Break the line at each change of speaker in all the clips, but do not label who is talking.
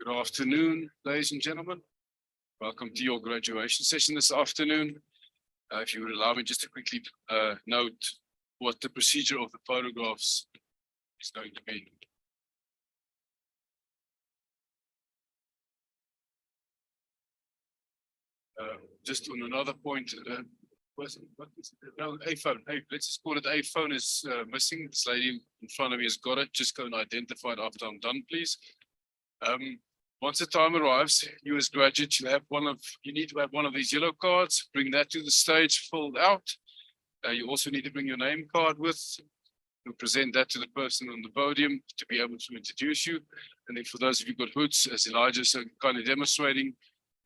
Good afternoon, ladies and gentlemen. Welcome to your graduation session this afternoon. If you would allow me just to quickly note what the procedure of the photographs is going to be. Just on another point, what is it? No, a phone. Hey, let's just call it a phone is missing. This lady in front of me has got it. Just go and identify it after I'm done, please. Once the time arrives, you as graduates, you need to have one of these yellow cards. Bring that to the stage, filled out. You also need to bring your name card with. You'll present that to the person on the podium to be able to introduce you. And then for those of you who've got hoods, as Elijah's kind of demonstrating,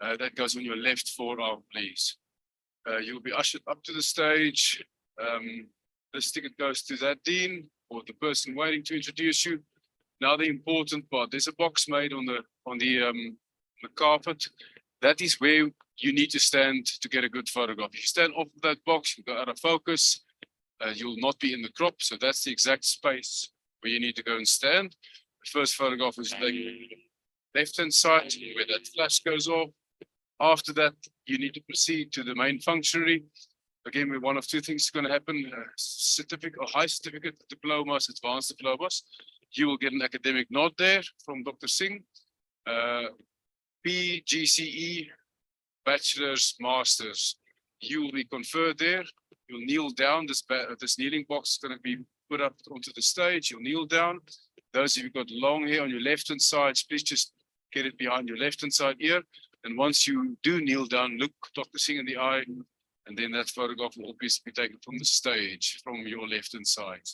that goes on your left forearm, please. You'll be ushered up to the stage. This ticket goes to that dean or the person waiting to introduce you. Now the important part, there's a box made on the carpet. That is where you need to stand to get a good photograph. If you stand off of that box, you go out of focus, you'll not be in the crop. So that's the exact space where you need to go and stand. The first photograph is the left-hand side where that flash goes off. After that, you need to proceed to the main functionary. Again, one of two things is going to happen: certificate or high certificate, diplomas, advanced diplomas. You will get an academic nod there from Dr. Singh. PGCE, bachelor's, master's. You will be conferred there. You'll kneel down. This kneeling box is going to be put up onto the stage. You'll kneel down. Those of you who've got long hair on your left-hand side, please just get it behind your left-hand side ear. And once you do kneel down, look Dr. Singh in the eye, and then that photograph will obviously be taken from the stage from your left-hand side.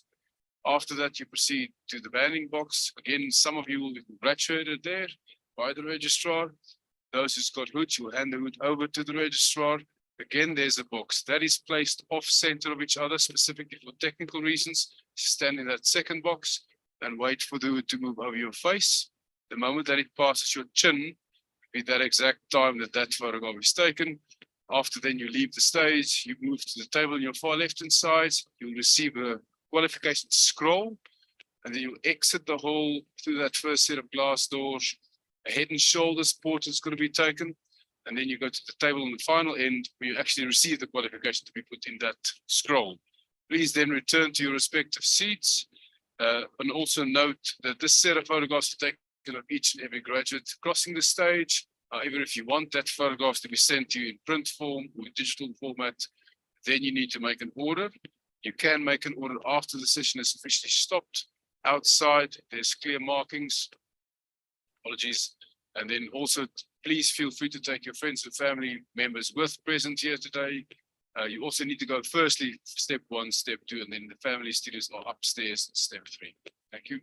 After that, you proceed to the banding box. Again, some of you will be congratulated there by the registrar. Those who've got hoods, you'll hand the hood over to the registrar. Again, there's a box that is placed off center of each other, specifically for technical reasons. Stand in that second box and wait for the hood to move over your face. The moment that it passes your chin, be that exact time that photograph is taken. After then, you leave the stage, you move to the table on your far left-hand side, you'll receive a qualification scroll, and then you exit the hall through that first set of glass doors. A head and shoulders portrait is going to be taken, and then you go to the table on the final end where you actually receive the qualification to be put in that scroll. Please then return to your respective seats, and also note that this set of photographs are taken of each and every graduate crossing the stage. However, if you want that photograph to be sent to you in print form or digital format, then you need to make an order. You can make an order after the session is officially stopped. Outside, there's clear markings. Apologies. And then also, please feel free to take your friends and family members with present here today. You also need to go firstly, step 1, step 2, and then the family studios are upstairs, step 3. Thank you.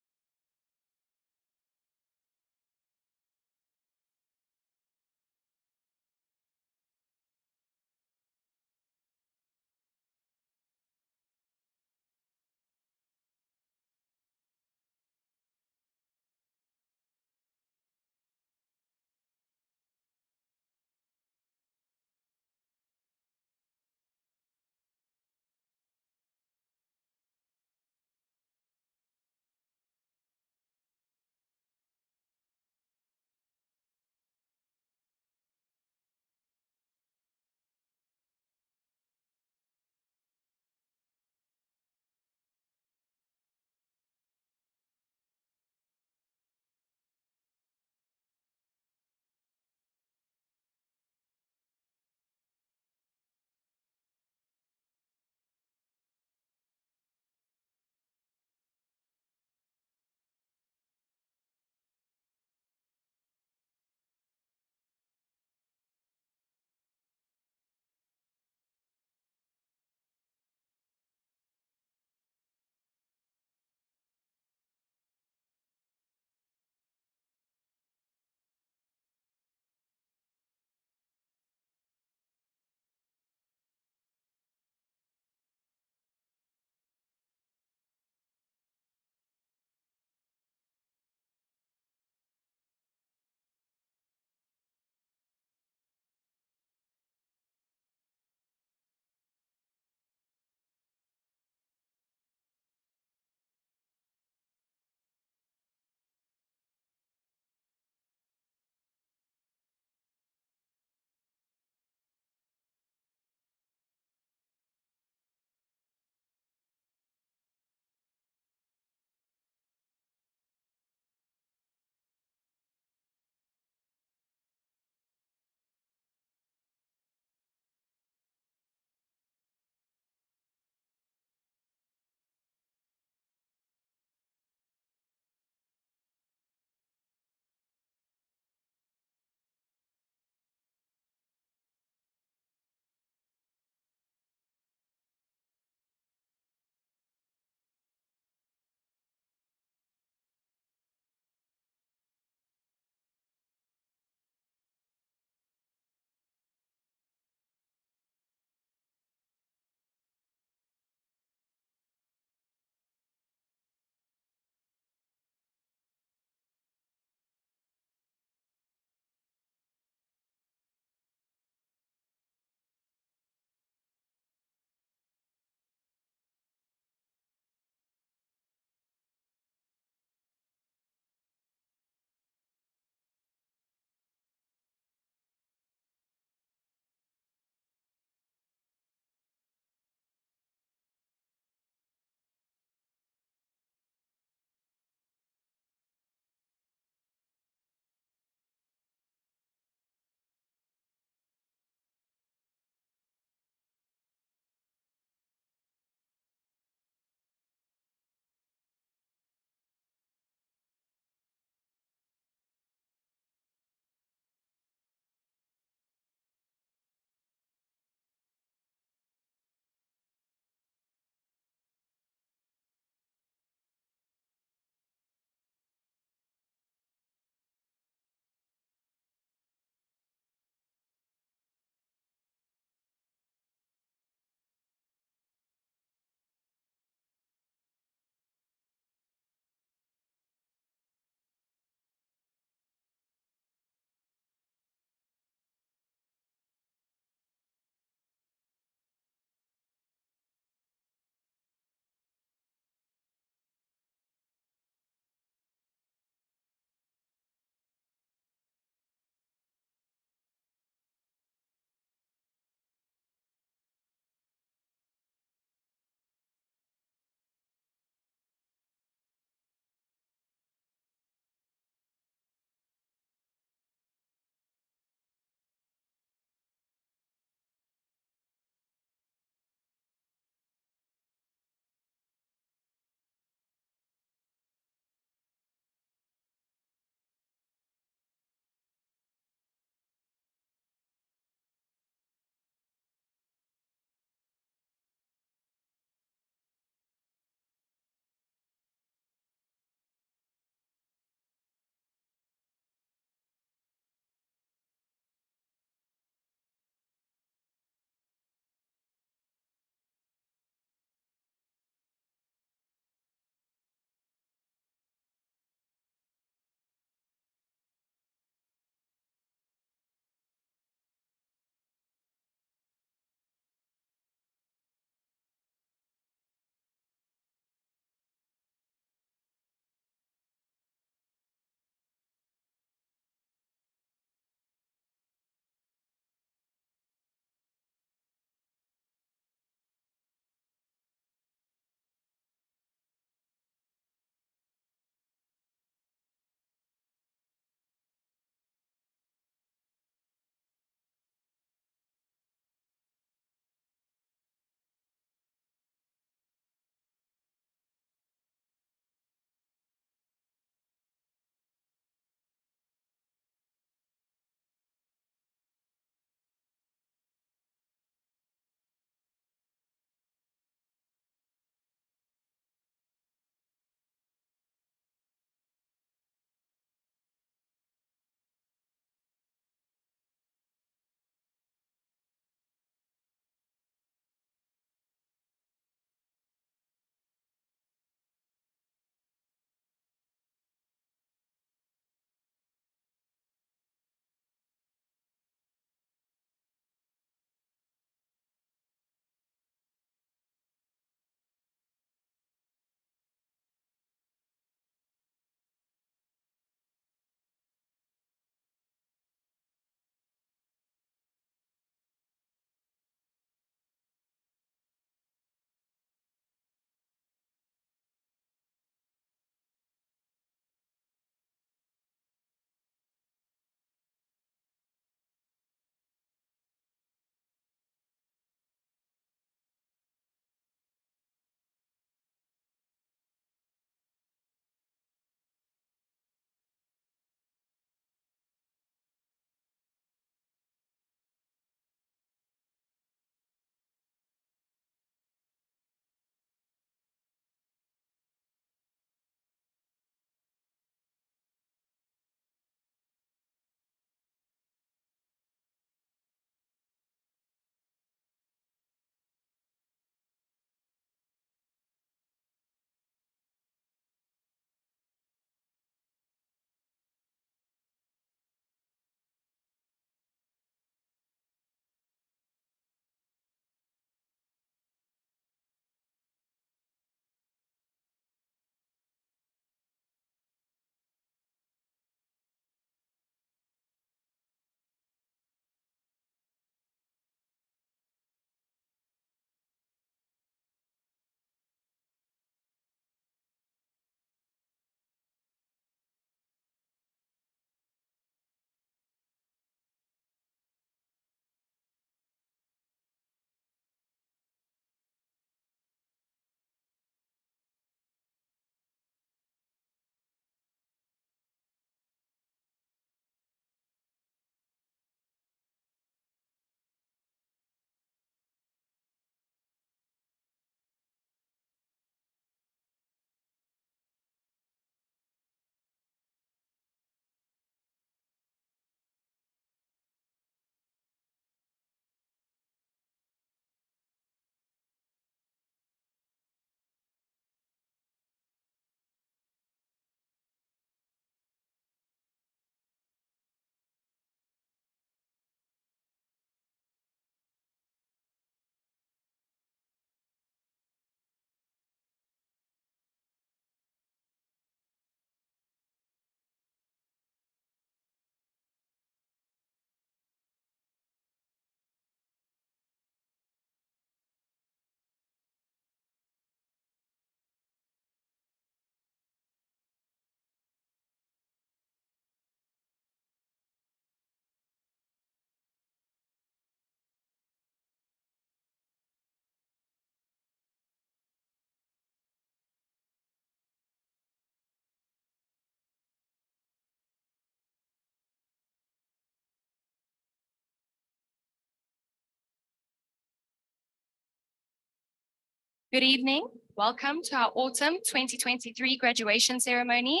Good evening. Welcome to our autumn 2023 graduation ceremony.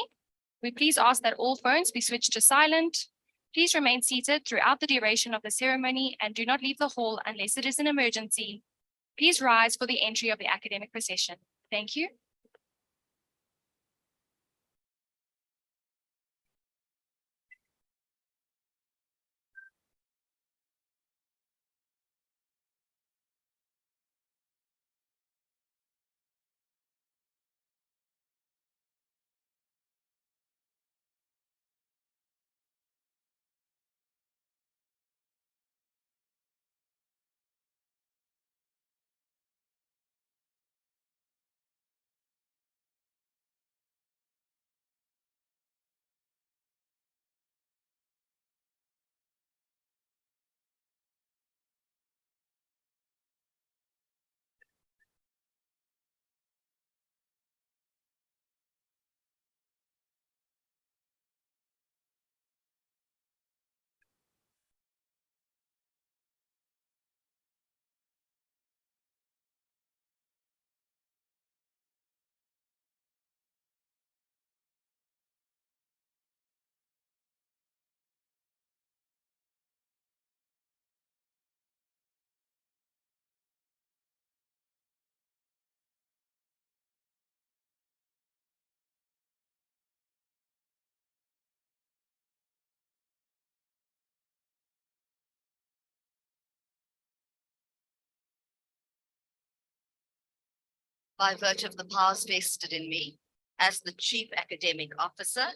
We please ask that all phones be switched to silent. Please remain seated throughout the duration of the ceremony and do not leave the hall unless it is an emergency. Please rise for the entry of the academic procession. Thank you.
By virtue of the powers vested in me as the Chief Academic Officer,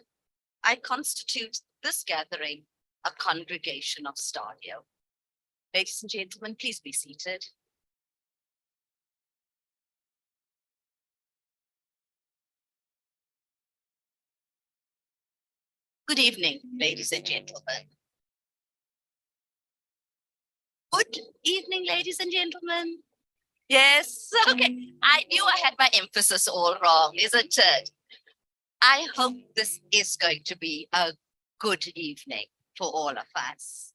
I constitute this gathering a congregation of Stadio. Ladies and gentlemen, please be seated. Good evening, ladies and gentlemen. Good evening, ladies and gentlemen. Yes, okay. I knew I had my emphasis all wrong, isn't it? I hope this is going to be a good evening for all of us.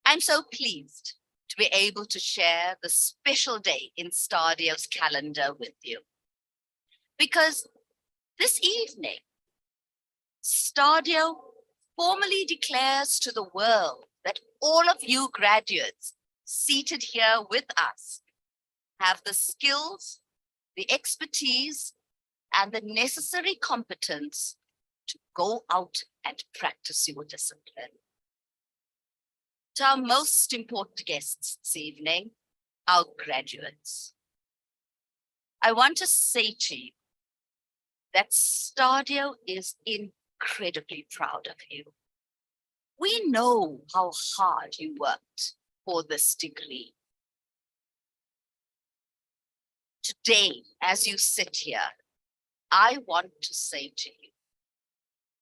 I'm so pleased to be able to share the special day in Stadio's calendar with you. Because this evening, Stadio formally declares to the world that all of you graduates seated here with us have the skills, the expertise, and the necessary competence to go out and practice your discipline. To our most important guests this evening, our graduates, I want to say to you that Stadio is incredibly proud of you. We know how hard you worked for this degree. Today, as you sit here, I want to say to you,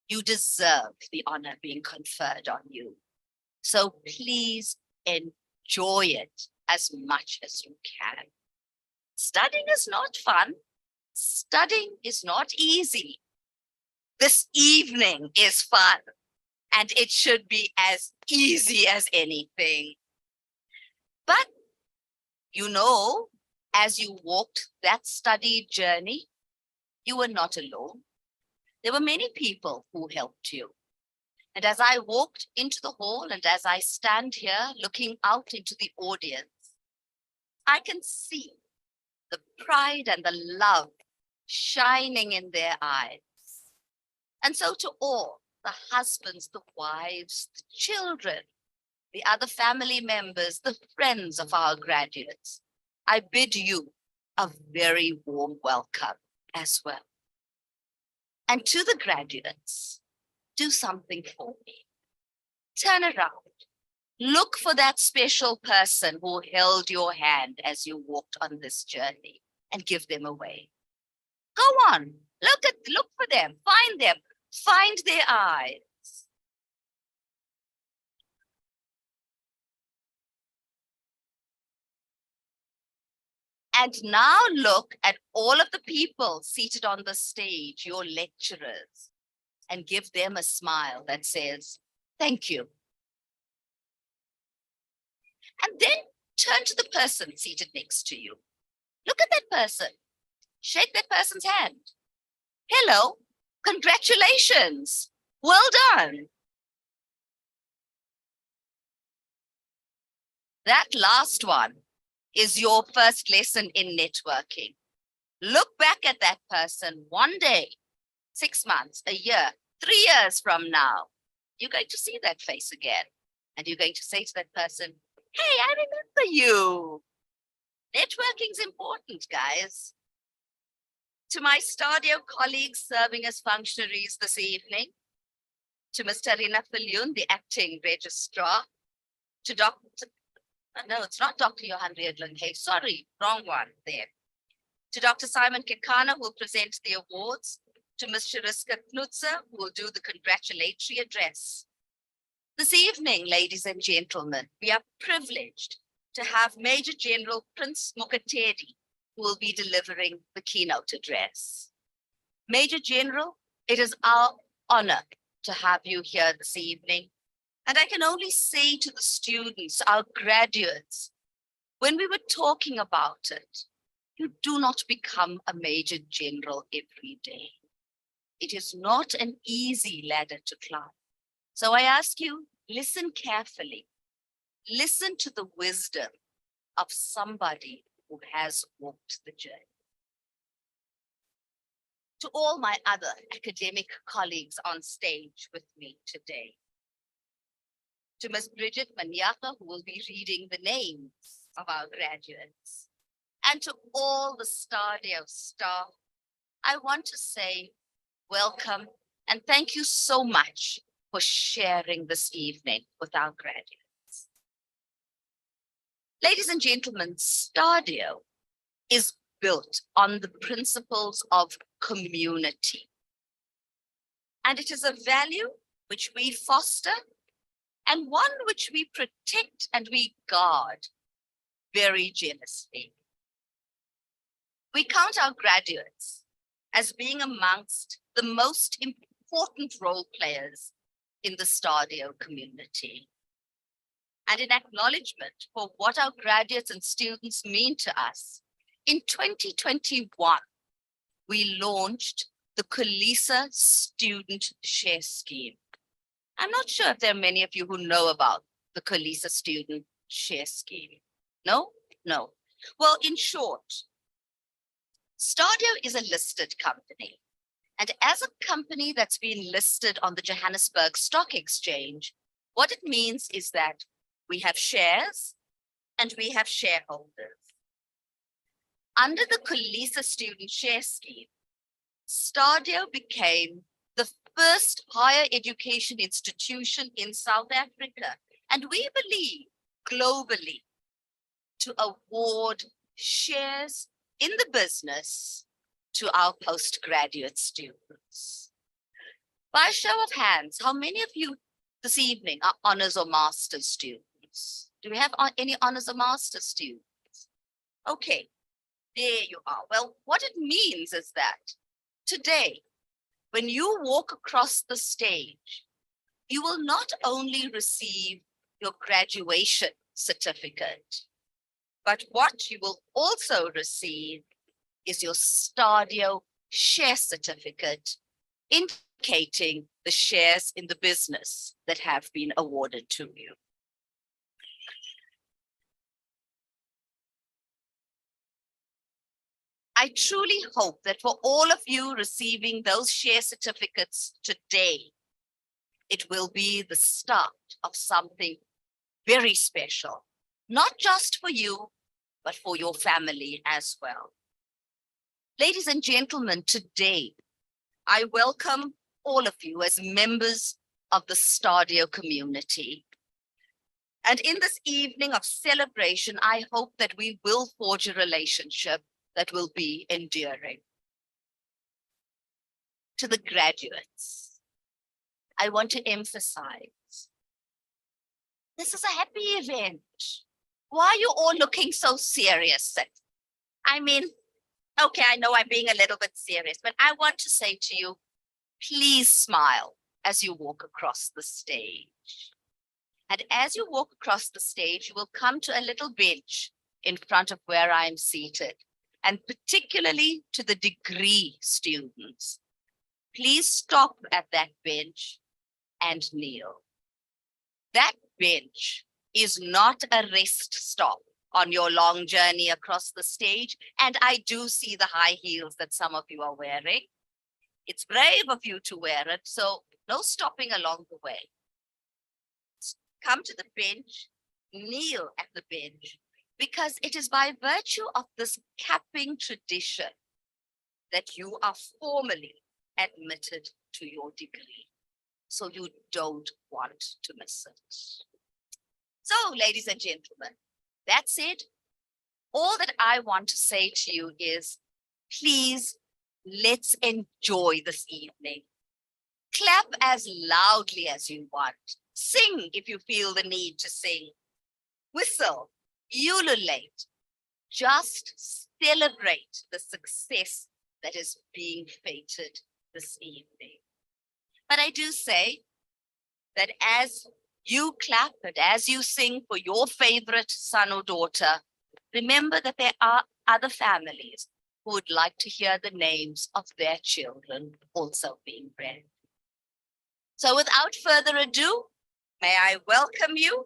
you deserve the honor being conferred on you. So please enjoy it as much as you can. Studying is not fun. Studying is not easy. This evening is fun, and it should be as easy as anything. But, you know, as you walked that study journey, you were not alone. There were many people who helped you. And as I walked into the hall and as I stand here looking out into the audience, I can see the pride and the love shining in their eyes. And so to all, the husbands, the wives, the children, the other family members, the friends of our graduates, I bid you a very warm welcome as well. And to the graduates, do something for me. Turn around. Look for that special person who held your hand as you walked on this journey and give them away. Go on, look for them, find their eyes. And now look at all of the people seated on the stage, your lecturers, and give them a smile that says, thank you. And then turn to the person seated next to you. Look at that person. Shake that person's hand. Hello, congratulations. Well done. That last one is your first lesson in networking. Look back at that person one day, 6 months, a year, 3 years from now. You're going to see that face again. And you're going to say to that person, hey, I remember you. Networking's important, guys. To my Stadio colleagues serving as functionaries this evening, to Mr. Rina Fillion, the acting registrar, to no, it's not Dr. Johan Redlund. Hey, sorry, wrong one there. To Dr. Simon Kekana, who will present the awards, to Ms. Shariska Knutzer, who will do the congratulatory address. This evening, ladies and gentlemen, we are privileged to have Major General Prince Mokatedi, who will be delivering the keynote address. Major General, it is our honor to have you here this evening. And I can only say to the students, our graduates, when we were talking about it, you do not become a Major General every day. It is not an easy ladder to climb. So I ask you, listen carefully. Listen to the wisdom of somebody who has walked the journey. To all my other academic colleagues on stage with me today, to Ms. Bridget Manyaka, who will be reading the names of our graduates, and to all the Stadio staff, I want to say welcome and thank you so much for sharing this evening with our graduates. Ladies and gentlemen, Stadio is built on the principles of community. And it is a value which we foster and one which we protect and we guard very jealously. We count our graduates as being amongst the most important role players in the Stadio community. And in acknowledgement for what our graduates and students mean to us, in 2021, we launched the Colisa Student Share Scheme. I'm not sure if there are many of you who know about the Colisa Student Share Scheme. No? No. Well, in short, Stadio is a listed company. And as a company that's been listed on the Johannesburg Stock Exchange, what it means is that we have shares and we have shareholders. Under the Colisa Student Share Scheme, Stadio became the first higher education institution in South Africa, and we believe globally, to award shares in the business to our postgraduate students. By a show of hands, how many of you this evening are honors or master's students? Do we have any honors or master's students? Okay, there you are. Well, what it means is that today, when you walk across the stage, you will not only receive your graduation certificate, but what you will also receive is your Stadio share certificate, indicating the shares in the business that have been awarded to you. I truly hope that for all of you receiving those share certificates today, it will be the start of something very special, not just for you, but for your family as well. Ladies and gentlemen, today, I welcome all of you as members of the Stadio community. And in this evening of celebration, I hope that we will forge a relationship that will be enduring. To the graduates, I want to emphasize, this is a happy event. Why are you all looking so serious? I mean, okay, I know I'm being a little bit serious, but I want to say to you, please smile as you walk across the stage. And as you walk across the stage, you will come to a little bench in front of where I'm seated. and particularly to the degree students, please stop at that bench and kneel. That bench is not a rest stop on your long journey across the stage. And I do see the high heels that some of you are wearing. It's brave of you to wear it, so no stopping along the way. Come to the bench, kneel at the bench, because it is by virtue of this capping tradition that you are formally admitted to your degree. So you don't want to miss it. So, ladies and gentlemen, that said, all that I want to say to you is, please, let's enjoy this evening. Clap as loudly as you want. Sing if you feel the need to sing. Whistle, ululate. Just celebrate the success that is being fated this evening. But I do say that as you clap and as you sing for your favorite son or daughter, remember that there are other families who would like to hear the names of their children also being read. So without further ado, may I welcome you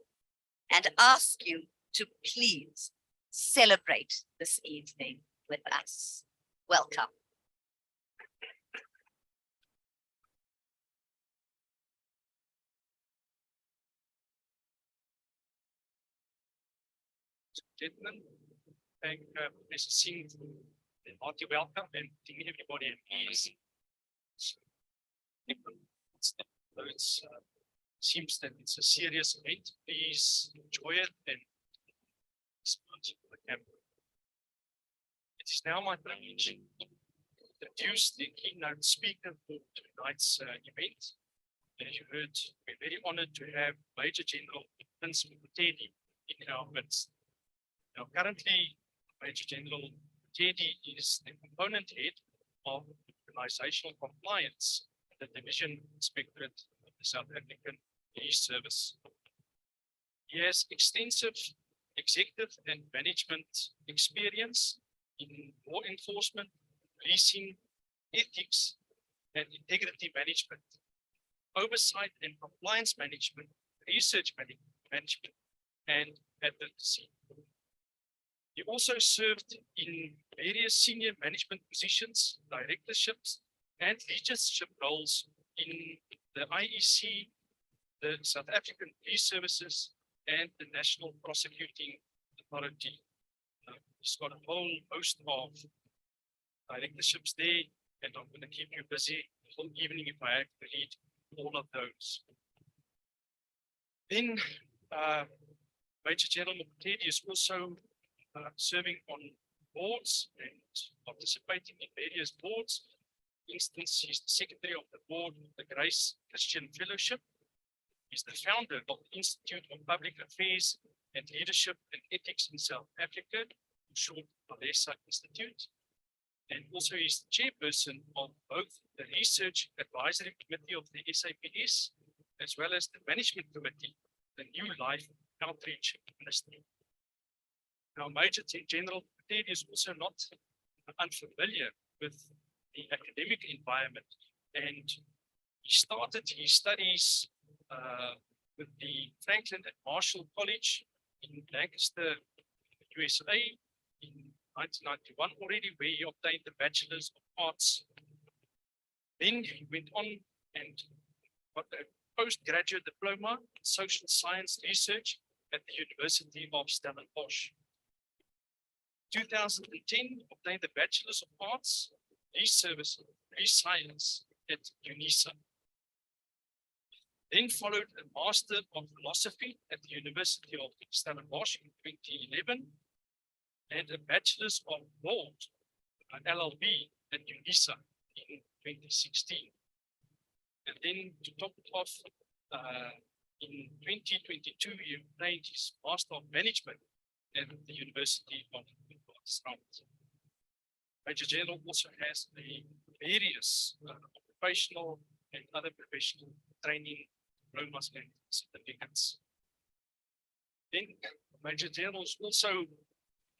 and ask you to please celebrate this evening with us. Welcome.
Gentlemen, thank Professor Singh for the hearty welcome and thanking everybody at ease. It seems that it's a serious event. Please enjoy it and respond for the camera. It is now my privilege to introduce the keynote speaker for tonight's event. As you heard, we're very honored to have Major General Prince Mutedi in our midst. Now, currently, Major General Teddy is the component head of organizational compliance at the Division Inspectorate of the South African Police Service. He has extensive executive and management experience in law enforcement, policing, ethics, and integrity management, oversight and compliance management, research management, and advocacy. He also served in various senior management positions, directorships, and leadership roles in the IEC, the South African Police Services, and the National Prosecuting Authority. He's got a whole host of directorships there, and I'm going to keep you busy the whole evening if I have to read all of those. Then Major General Mutedi is also serving on boards and participating in various boards. For instance, he's the secretary of the board of the Grace Christian Fellowship. He's the founder of the Institute of Public Affairs and Leadership and Ethics in South Africa, in short, Palesa Institute. And also he's the chairperson of both the Research Advisory Committee of the SAPS, as well as the Management Committee, the New Life Outreach Ministry. Now, Major General Mutedi is also not unfamiliar with the academic environment, and he started his studies with the Franklin and Marshall College in Lancaster, USA in 1991 already, where he obtained the Bachelor's of Arts. Then he went on and got a postgraduate diploma in social science research at the University of Stellenbosch. 2010, obtained the Bachelor's of Arts, Police Science at UNISA. Then followed a Master of Philosophy at the University of Stellenbosch in 2011, and a Bachelor's of Law, LLB, at UNISA in 2016. And then to top it off, in 2022, he obtained his Master of Management at the University of Witwatersrand. Major General also has the various occupational and other professional training diplomas and certificates. Then Major General is also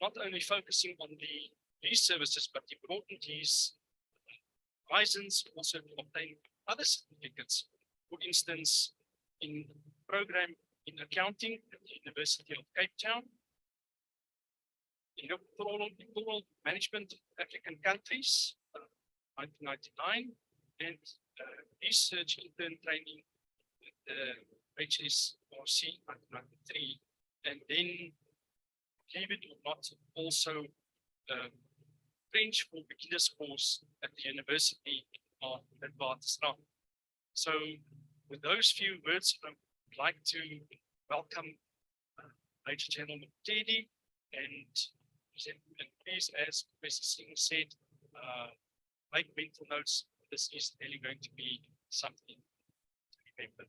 not only focusing on the these services, but important is license also to obtain other certificates. For instance, in program in accounting at the University of Cape Town, in overall management of African countries, 1999, and research intern training at the HSRC 1993, and then, believe it or not, also French for beginners course at the University of Waterstad. So with those few words, I would like to welcome Major General Mutedi and please, as Professor Singh said, make mental notes. This is really going to be something to remember.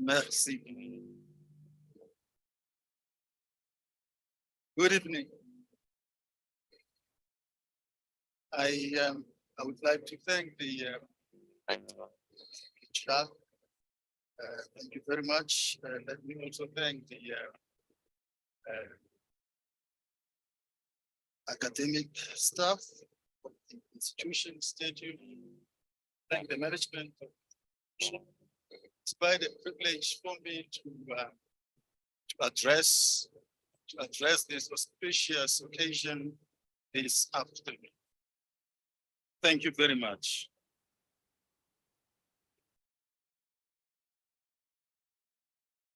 Merci. Good evening. I would like to thank the staff. Thank you very much. Let me also thank the academic staff of the institution, thank the management. It's quite a privilege for me to address this auspicious occasion this afternoon. Thank you very much.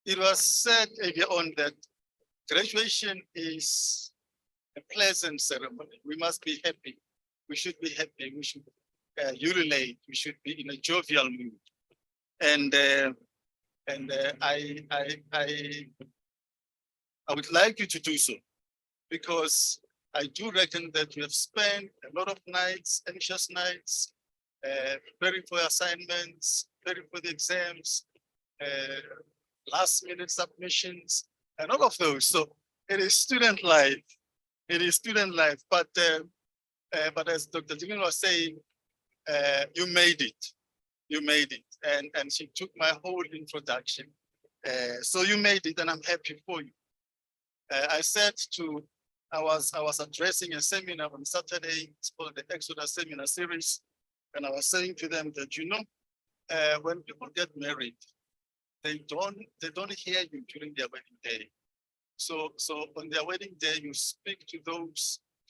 It was said earlier on that graduation is a pleasant ceremony. We must be happy. We should be happy. We should ululate. We should be in a jovial mood. And I would like you to do so, because I do reckon that you have spent a lot of nights, anxious nights, preparing for assignments, preparing for the exams, last minute submissions, and all of those. So it is student life. It is student life. But as Dr. Jimmy was saying, you made it. You made it. And she took my whole introduction. So you made it, and I'm happy for you. I was addressing a seminar on Saturday. It's called the Exodus Seminar Series. And I was saying to them that, you know, when people get married, they don't hear you during their wedding day. So on their wedding day, you speak to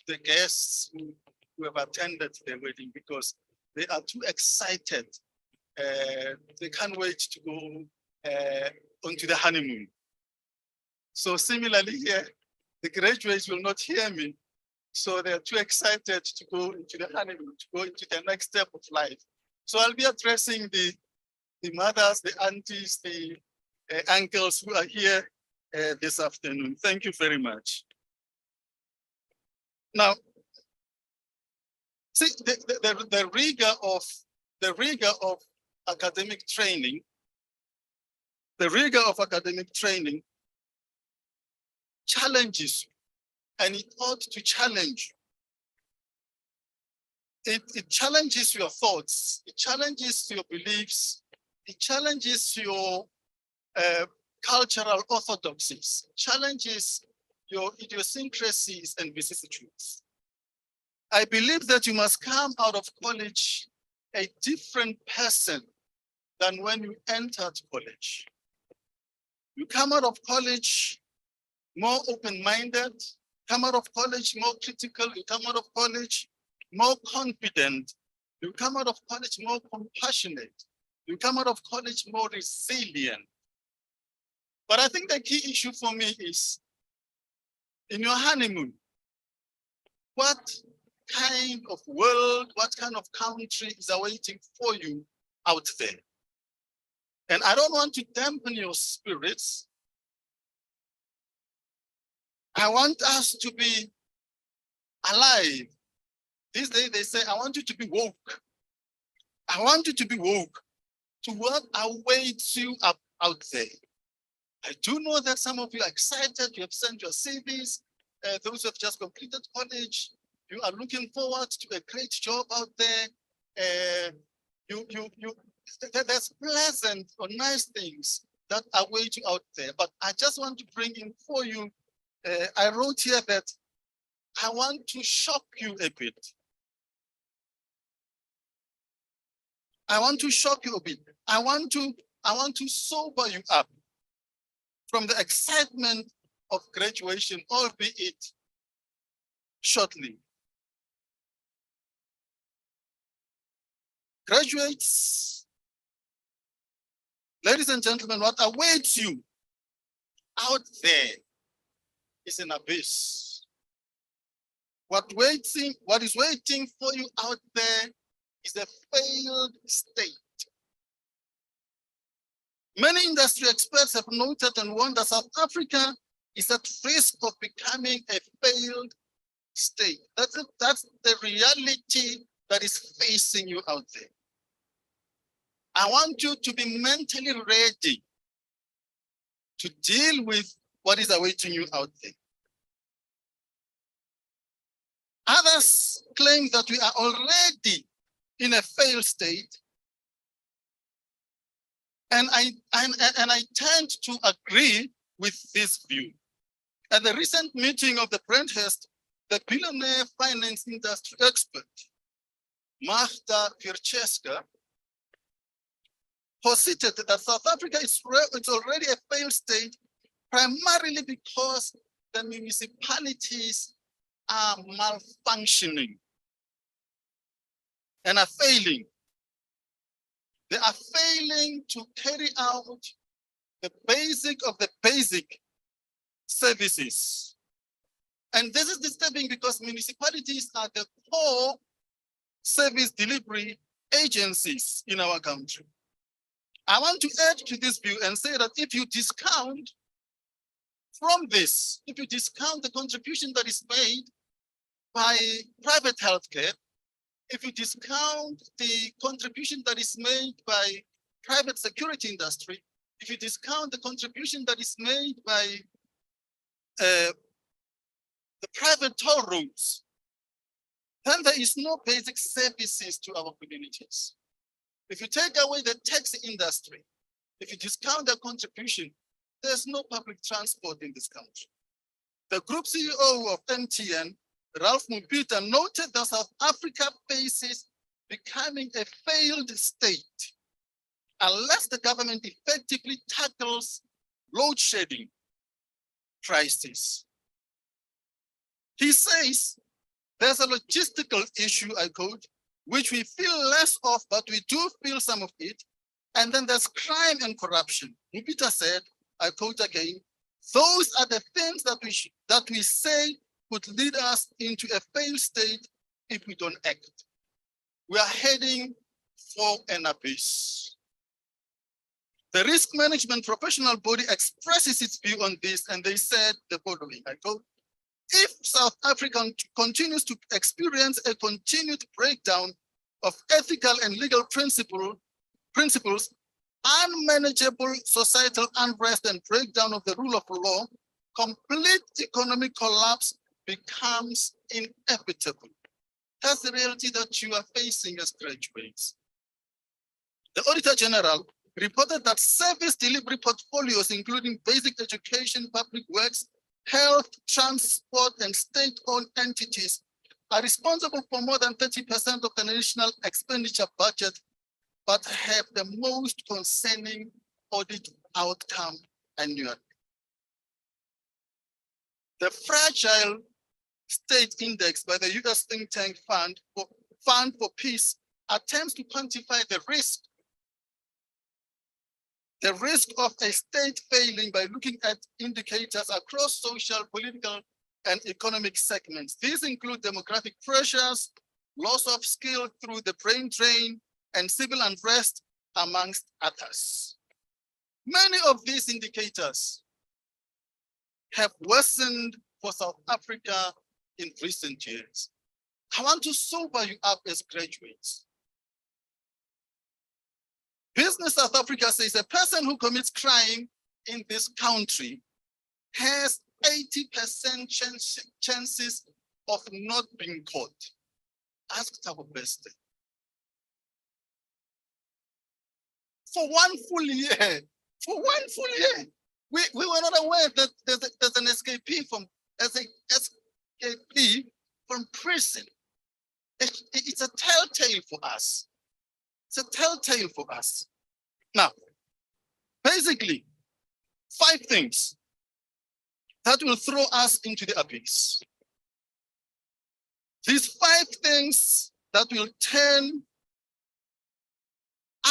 the guests who have attended their wedding, because they are too excited. They can't wait to go onto the honeymoon. So similarly here, the graduates will not hear me. So they're too excited to go into the honeymoon, to go into the next step of life. So I'll be addressing the mothers, the aunties, the uncles who are here this afternoon. Thank you very much. Now, see, the rigor of academic training, challenges you, and it ought to challenge you. It challenges your thoughts, it challenges your beliefs, it challenges your cultural orthodoxies, challenges your idiosyncrasies and vicissitudes. I believe that you must come out of college a different person than when you entered college. You come out of college more open-minded, come out of college more critical, you come out of college more confident, you come out of college more compassionate, you come out of college more resilient. But I think the key issue for me is, in your honeymoon, what kind of world, what kind of country is awaiting for you out there? And I don't want to dampen your spirits. I want us to be alive. These days they say, I want you to be woke. I want you to be woke to what awaits you up out there. I do know that some of you are excited. You have sent your CVs. Those who have just completed college, you are looking forward to a great job out there. there's pleasant or nice things that await you out there, but I just want to bring in for you. I wrote here that I want to shock you a bit. I want to shock you a bit. I want to sober you up from the excitement of graduation, albeit shortly. Graduates, ladies and gentlemen, what awaits you out there is an abyss. What is waiting for you out there is a failed state. Many industry experts have noted and warned that South Africa is at risk of becoming a failed state. That's the reality that is facing you out there. I want you to be mentally ready to deal with what is awaiting you out there. Others claim that we are already in a failed state. And I tend to agree with this view. At the recent meeting of the Brandhurst, the billionaire finance industry expert, Magda Wierczewska, posited that South Africa is already a failed state, primarily because the municipalities are malfunctioning and are failing. They are failing to carry out the basic of the basic services. And this is disturbing because municipalities are the core service delivery agencies in our country. I want to add to this view and say that if you discount from this, if you discount the contribution that is made by private healthcare, if you discount the contribution that is made by private security industry, if you discount the contribution that is made by the private toll roads, then there is no basic services to our communities. If you take away the taxi industry, if you discount their contribution, there's no public transport in this country. The group CEO of MTN, Ralph Mupita, noted that South Africa faces becoming a failed state unless the government effectively tackles load shedding crisis. He says there's a logistical issue, I quote, which we feel less of, but we do feel some of it. And then there's crime and corruption. Mupita said, I quote again, those are the things that we say could lead us into a failed state if we don't act. We are heading for an abyss. The risk management professional body expresses its view on this, and they said the following, I quote, if South Africa continues to experience a continued breakdown of ethical and legal principles, unmanageable societal unrest and breakdown of the rule of law, complete economic collapse becomes inevitable. That's the reality that you are facing as graduates. The Auditor General reported that service delivery portfolios, including basic education, public works, health, transport, and state-owned entities, are responsible for more than 30% of the national expenditure budget, but have the most concerning audit outcome annually. The Fragile State Index by the US think tank Fund for Peace attempts to quantify the risk of a state failing by looking at indicators across social, political, and economic segments. These include demographic pressures, loss of skill through the brain drain, and civil unrest, amongst others. Many of these indicators have worsened for South Africa in recent years. I want to sober you up as graduates. Business South Africa says a person who commits crime in this country has 80% chances of not being caught. Ask Thabo Bester. for 1 full year. For 1 full year. We were not aware that there's an escapee from prison. It's a telltale for us. It's a telltale for us. Now, basically, 5 things that will throw us into the abyss. These 5 things that will turn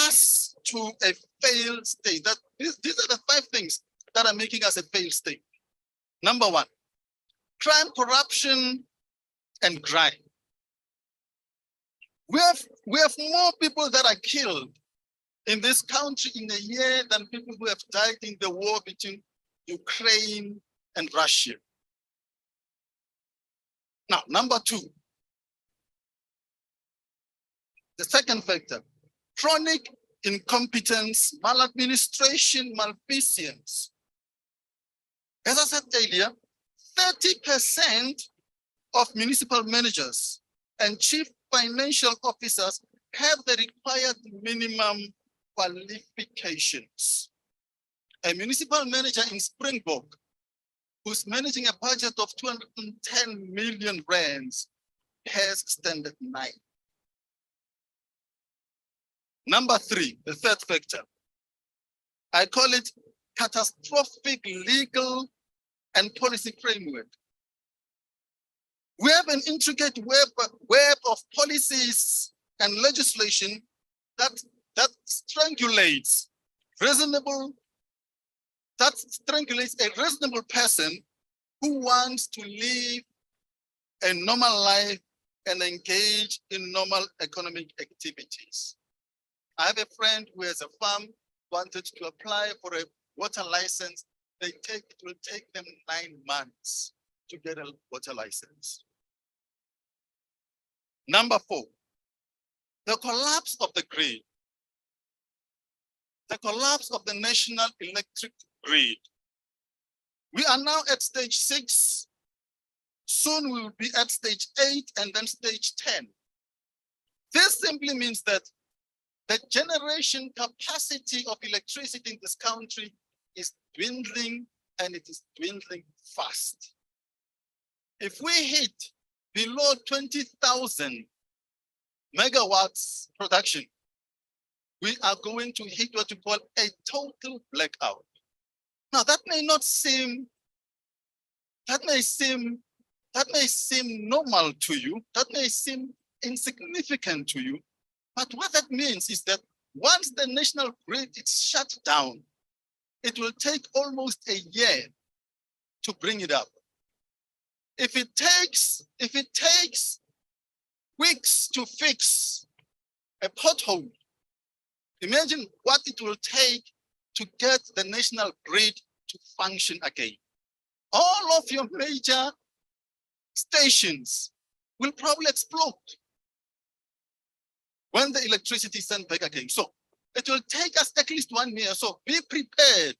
us to a failed state. These are the 5 things that are making us a failed state. Number 1, crime, corruption, and crime. We have more people that are killed in this country in a year than people who have died in the war between Ukraine and Russia. Now, number 2, the second factor, chronic incompetence, maladministration, malfeasance. As I said earlier, 30% of municipal managers and chief financial officers have the required minimum qualifications. A municipal manager in Springbok who's managing a budget of 210 million rands has standard 9. Number 3, the third factor. I call it catastrophic legal and policy framework. We have an intricate web of policies and legislation that strangulates a reasonable person who wants to live a normal life and engage in normal economic activities. I have a friend who has a farm, wanted to apply for a water license. It will take them 9 months to get a water license. Number 4, the collapse of the grid. The collapse of the national electric grid. We are now at stage 6. Soon we will be at stage 8 and then stage 10. This simply means that the generation capacity of electricity in this country is dwindling, and it is dwindling fast. If we hit below 20,000 megawatts production, we are going to hit what we call a total blackout. Now that may seem normal to you, that may seem insignificant to you, but what that means is that once the national grid is shut down, it will take almost a year to bring it up. If it takes weeks to fix a pothole, imagine what it will take to get the national grid to function again. All of your major stations will probably explode when the electricity is sent back again. So it will take us at least 1 year. So be prepared,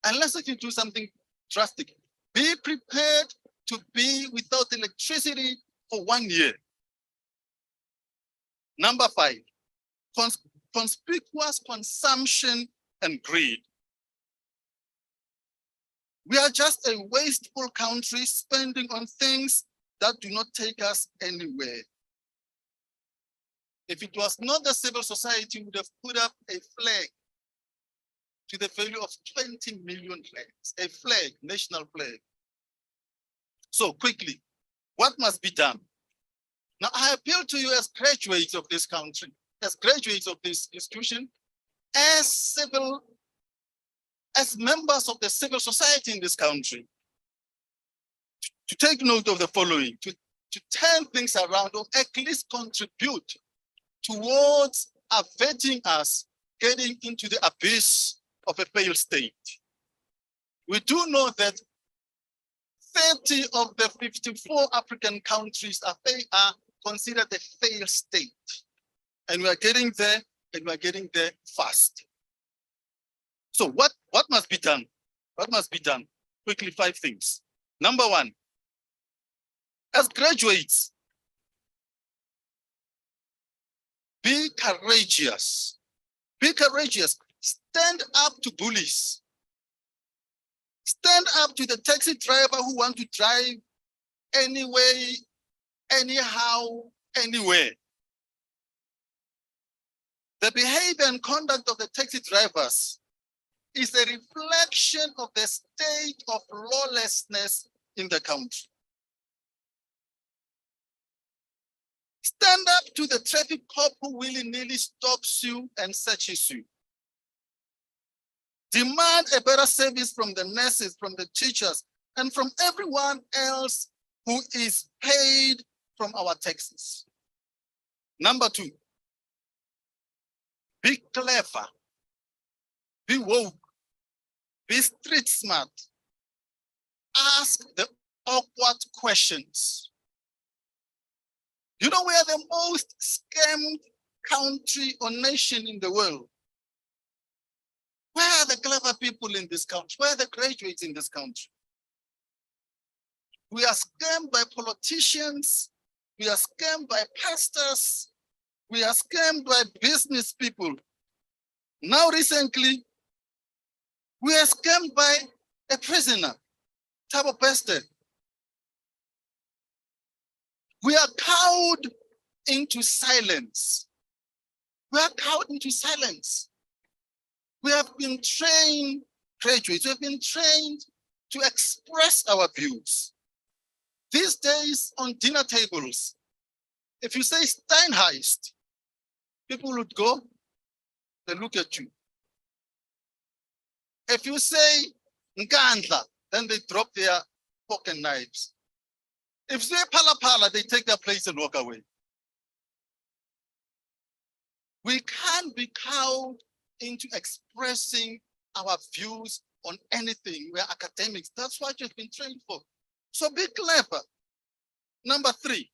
unless if you do something drastic, be prepared to be without electricity for 1 year. Number 5, conspicuous consumption and greed. We are just a wasteful country spending on things that do not take us anywhere. If it was not the civil society, we would have put up a flag to the value of 20 million rands, a flag, national flag. So quickly, what must be done? Now, I appeal to you as graduates of this country, as graduates of this institution, as members of the civil society in this country, to take note of the following, to turn things around, or at least contribute towards averting us getting into the abyss of a failed state. We do know that 30 of the 54 African countries are considered a failed state. And we are getting there, and we are getting there fast. So what must be done? What must be done? Quickly, 5 things. Number 1, as graduates, be courageous. Be courageous. stand up to bullies. Stand up to the taxi driver who want to drive anyway, anyhow, anywhere. The behavior and conduct of the taxi drivers is a reflection of the state of lawlessness in the country. Stand up to the traffic cop who willy-nilly stops you and searches you. Demand a better service from the nurses, from the teachers, and from everyone else who is paid from our taxes. Number 2, be clever, be woke, be street smart. Ask the awkward questions. You know, we are the most scammed country or nation in the world. Where are the clever people in this country? Where are the graduates in this country? We are scammed by politicians. We are scammed by pastors. We are scammed by business people. Now recently, we are scammed by a prisoner, Thabo Bester. We are cowed into silence. We are cowed into silence. We have been trained, graduates, we have been trained to express our views. These days on dinner tables, if you say Steinheist, people would go, they look at you. If you say Nkandla, then they drop their fork and knives. If you say Pala, they take their place and walk away. We can't be cowed into expressing our views on anything. We're academics. That's what you've been trained for. So be clever. Number 3,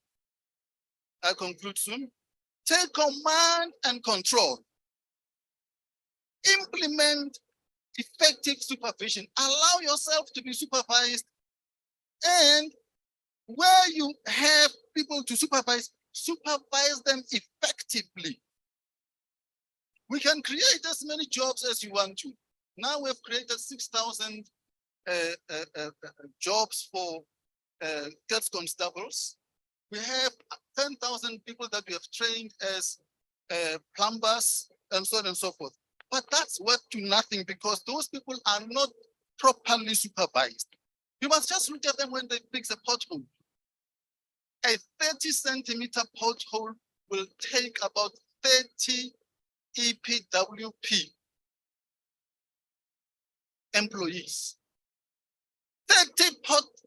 I conclude soon. Take command and control. Implement effective supervision. Allow yourself to be supervised, and where you have people to supervise, supervise them effectively. We can create as many jobs as you want to. Now we've created 6,000 jobs for State constables. We have 10,000 people that we have trained as plumbers and so on and so forth. But that's worth to nothing because those people are not properly supervised. You must just look at them when they fix a pothole. A 30-centimeter pothole will take about 30 EPWP employees.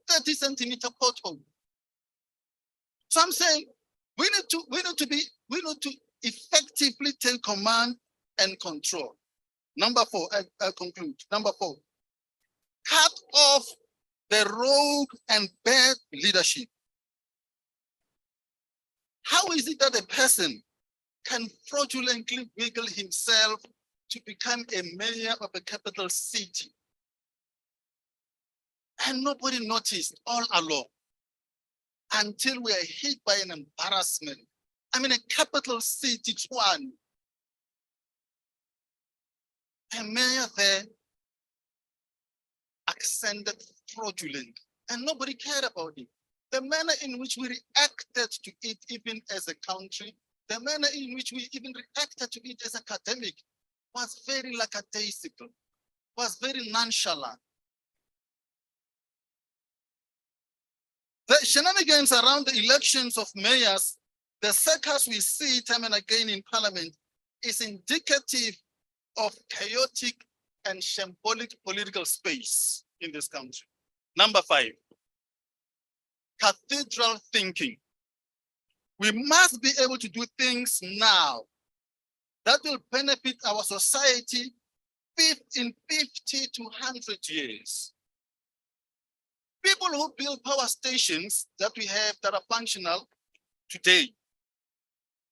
30-centimeter pothole. So I'm saying we need to effectively take command and control. Number 4, I conclude. Number 4, cut off the rogue and bad leadership. How is it that a person can fraudulently wiggle himself to become a mayor of a capital city? And nobody noticed all along until we are hit by an embarrassment. I mean, a capital city, Tshwane. A mayor there ascended fraudulent, and nobody cared about it. The manner in which we reacted to it, even as a country, the manner in which we even reacted to it as academic, was very lackadaisical, was very nonchalant. The shenanigans around the elections of mayors, the circus we see time and again in parliament, is indicative of chaotic and shambolic political space in this country. Number 5, cathedral thinking. We must be able to do things now that will benefit our society in 50 to 100 years. People who build power stations that we have that are functional today,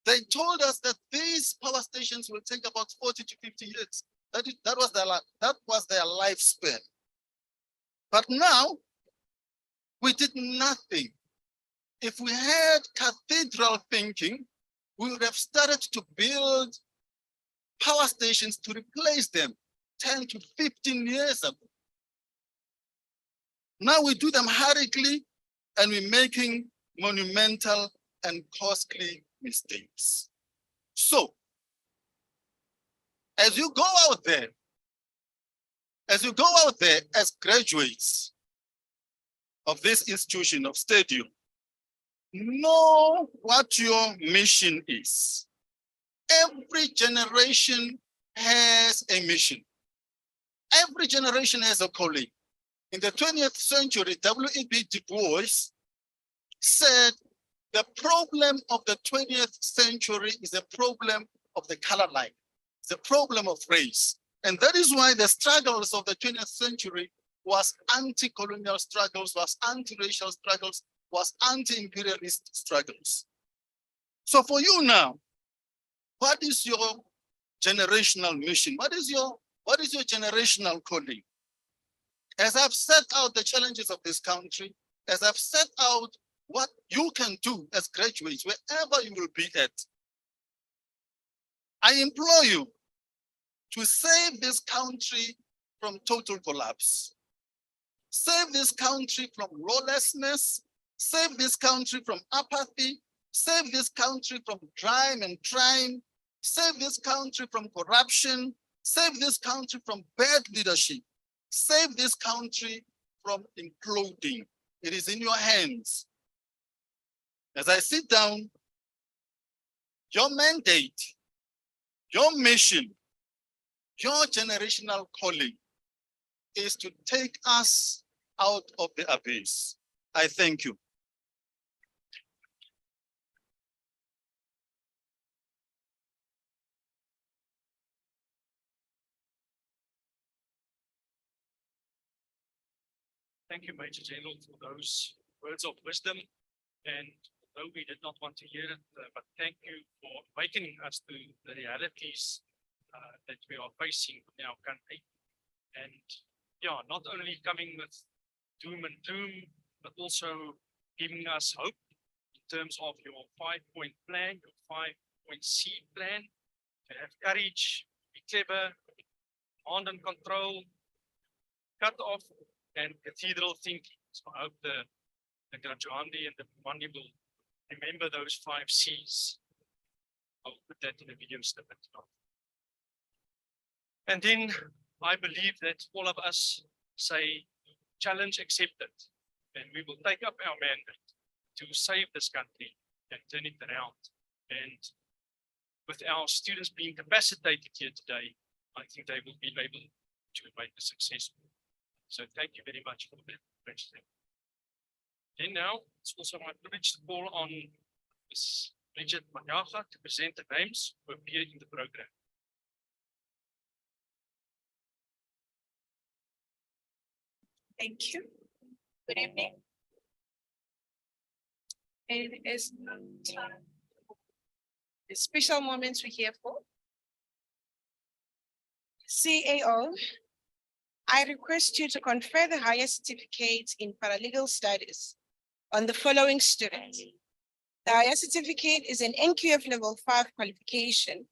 they told us that these power stations will take about 40 to 50 years. That was their lifespan. But now, we did nothing. If we had cathedral thinking, we would have started to build power stations to replace them 10 to 15 years ago. Now we do them hurriedly and we're making monumental and costly mistakes. So, as you go out there as graduates of this institution of Stadium, know what your mission is. Every generation has a mission. Every generation has a calling. In the 20th century, W.E.B. Du Bois said the problem of the 20th century is a problem of the color line. It's a problem of race. And that is why the struggles of the 20th century was anti-colonial struggles, was anti-racial struggles, was anti-imperialist struggles. So for you now, what is your generational mission? What is your generational calling? As I've set out the challenges of this country, as I've set out what you can do as graduates, wherever you will be at, I implore you to save this country from total collapse. Save this country from lawlessness. Save this country from apathy. Save this country from crime and crime. Save this country from corruption. Save this country from bad leadership. Save this country from imploding. It is in your hands. As I sit down, your mandate, your mission, your generational calling is to take us out of the abyss. I thank you.
Thank you, Major General, for those words of wisdom. And though we did not want to hear it, but thank you for awakening us to the realities that we are facing in our country. And yeah, not only coming with doom and gloom, but also giving us hope in terms of your 5-point plan, your 5-point C plan, to have courage, be clever, command and control, cut off, and cathedral thinking. So I hope the Graduandi and the Mwandi will remember those 5 C's. I'll put that in a video snippet. And then I believe that all of us say, challenge accepted. And we will take up our mandate to save this country and turn it around. And with our students being capacitated here today, I think they will be able to make a success. So thank you very much for that. And now it's also my privilege to call on Ms. Bridget Manyaga to present the names who appear in the program.
Thank you. Good evening. It is the special moments we're here for. CAO, I request you to confer the highest certificate in paralegal studies on the following students. The highest certificate is an NQF level 5 qualification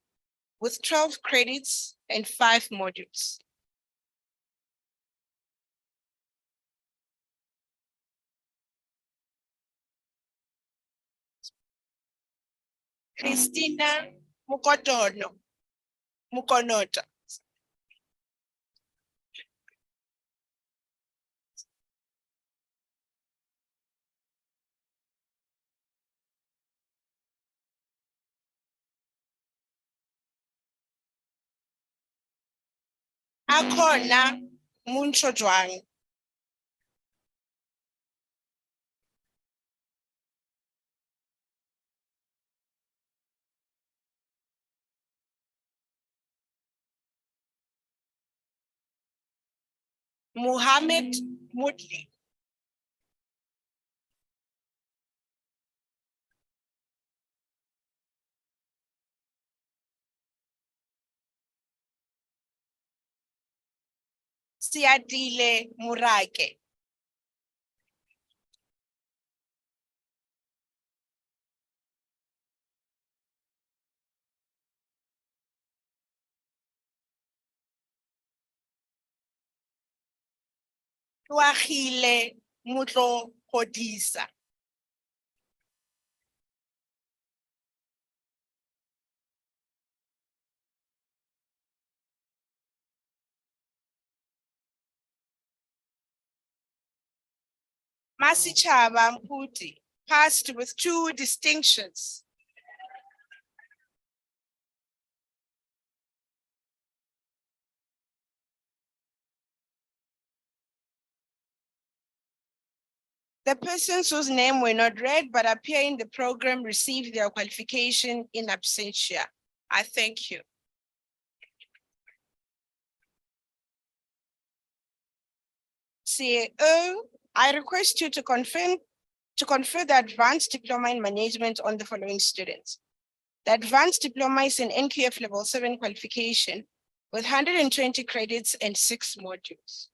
with 12 credits and 5 modules. Christina Mukonota. Akhona Munchojwang. Muhammad Mutli. Siadile Murake. Tuagile mutlo hodisa. Masichaba Mputi passed with 2 distinctions. The persons whose name were not read but appear in the program received their qualification in absentia. I thank you. CEO, I request you to confer the advanced diploma in management on the following students. The advanced diploma is an NQF level 7 qualification with 120 credits and 6 modules.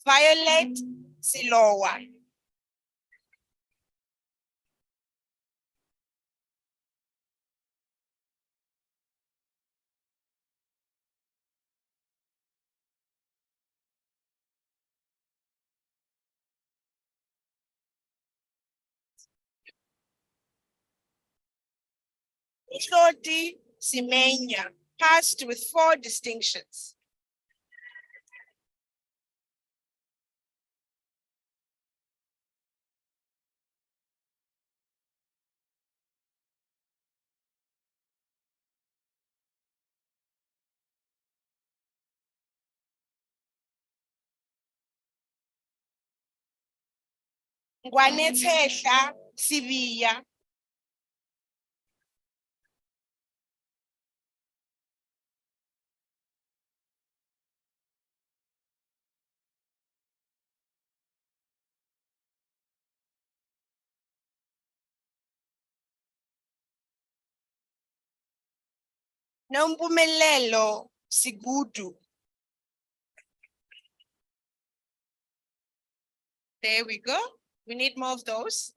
Violet Silowa. Ihloti Simenya passed with 4 distinctions. Ngwanethehla Sibiya. Nompumelelo Sigudu. There we go. We need more of those.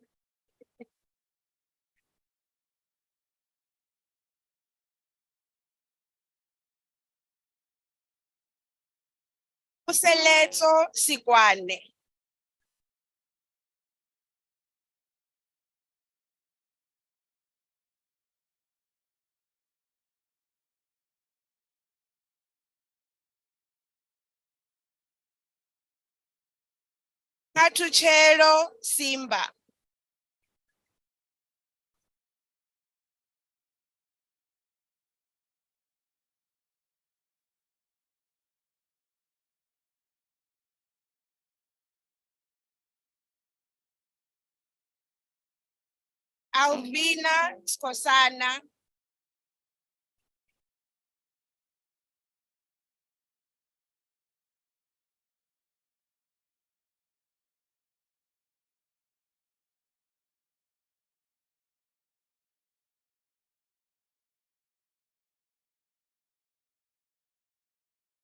Useletso Sikwane. Katuchelo Simba. Alvina Skosana.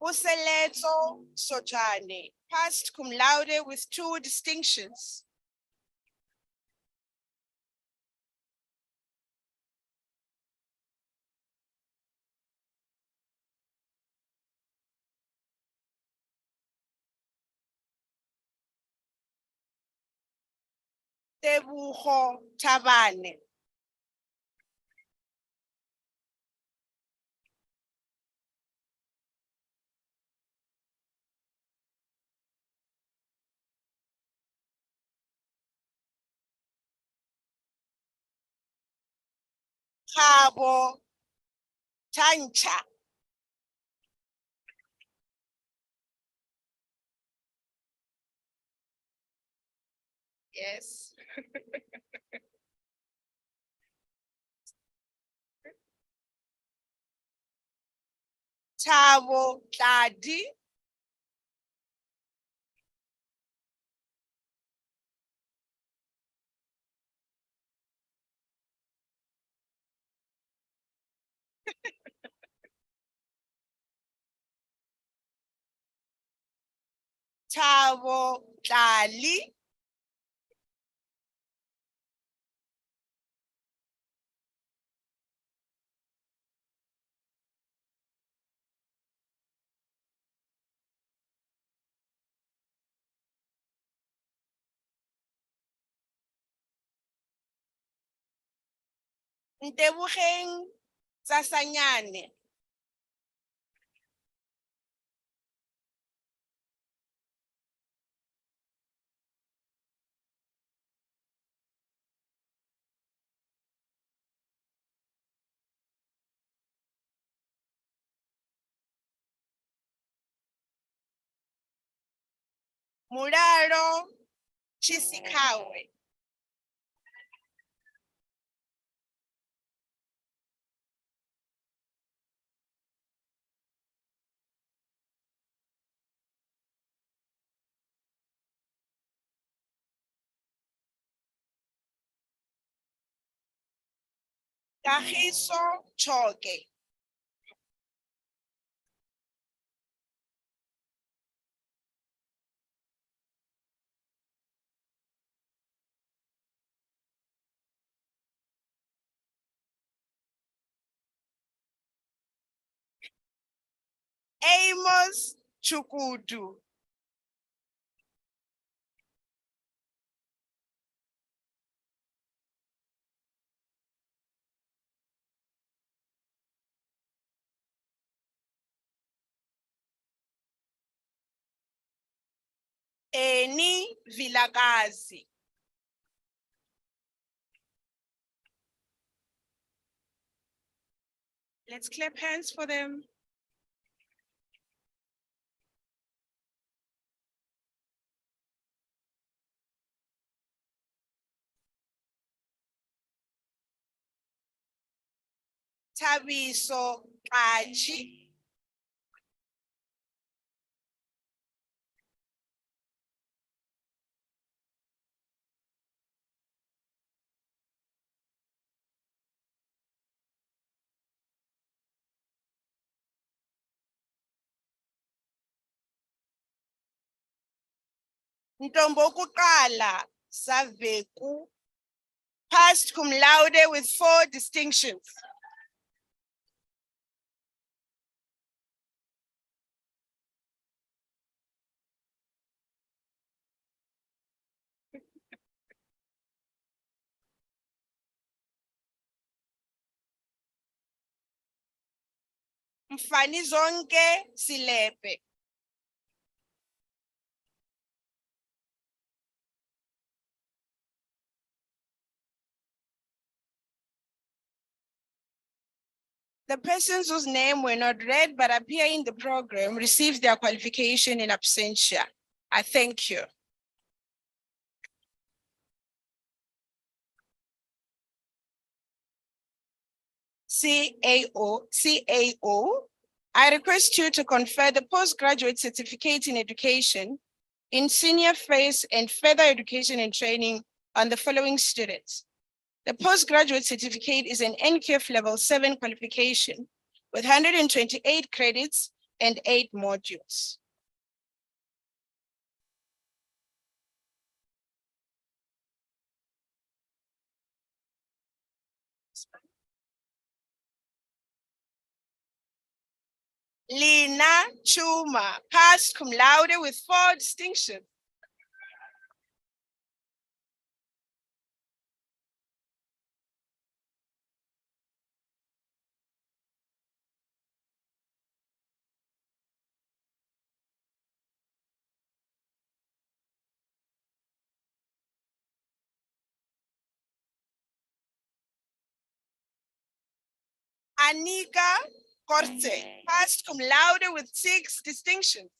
Useletso Sochane passed cum laude with 2 distinctions. Tebuho Tabane. Kabo Tancha. Yes. Tabo Tladi. Tabo Tlali. Ntebogeng Tsasanyane. Muraro Chisikawe. Kagiso Choke. Amos Chukudu. Eni Vilakazi. Let's clap hands for them. Tabiso Kachi. Ntombokukala Saveku. Passed cum laude with 4 distinctions. Mfanizonke Silepe. The persons whose name were not read but appear in the program received their qualification in absentia. I thank you. CAO, I request you to confer the postgraduate certificate in education in senior phase and further education and training on the following students. The postgraduate certificate is an NQF level 7 qualification with 128 credits and 8 modules. Lina Chuma, passed cum laude with 4 distinctions. Anika Korte, passed cum laude with 6 distinctions.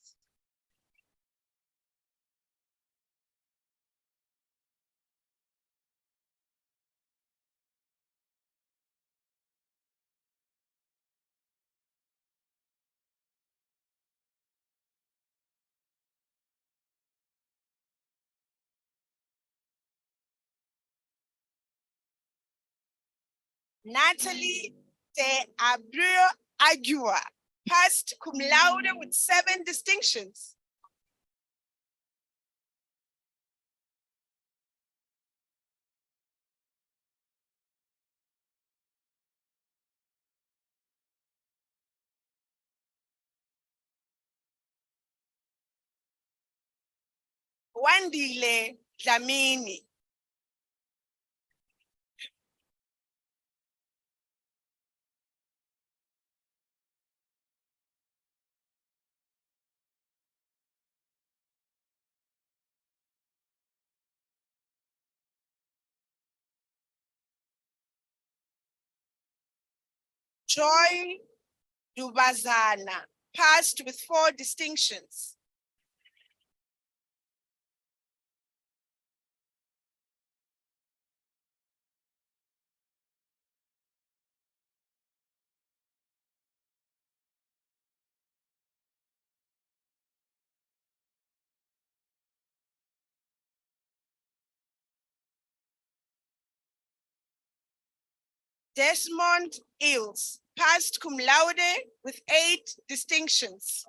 Natalie Te Abreu Agua, passed cum laude with 7 distinctions. Wandile Dlamini, Joy Dubazana passed with 4 distinctions. Desmond Eels passed cum laude with 8 distinctions.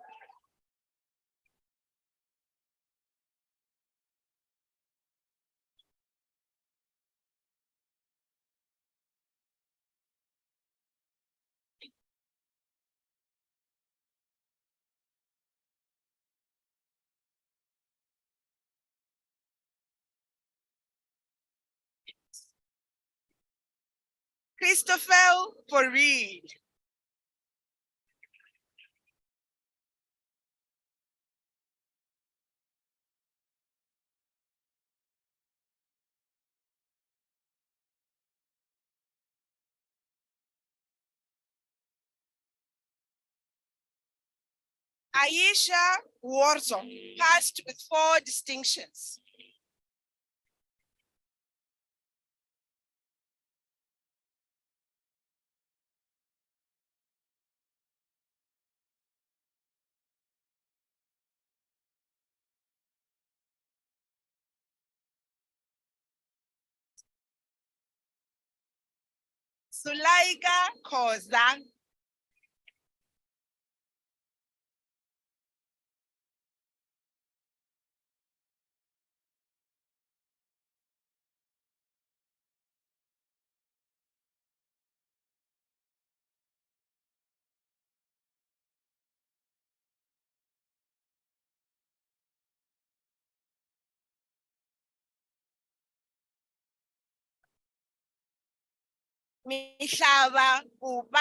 Christopher Fareed. Aisha Warzo passed with 4 distinctions. Sulaika Khoza. Mihlaba Uba.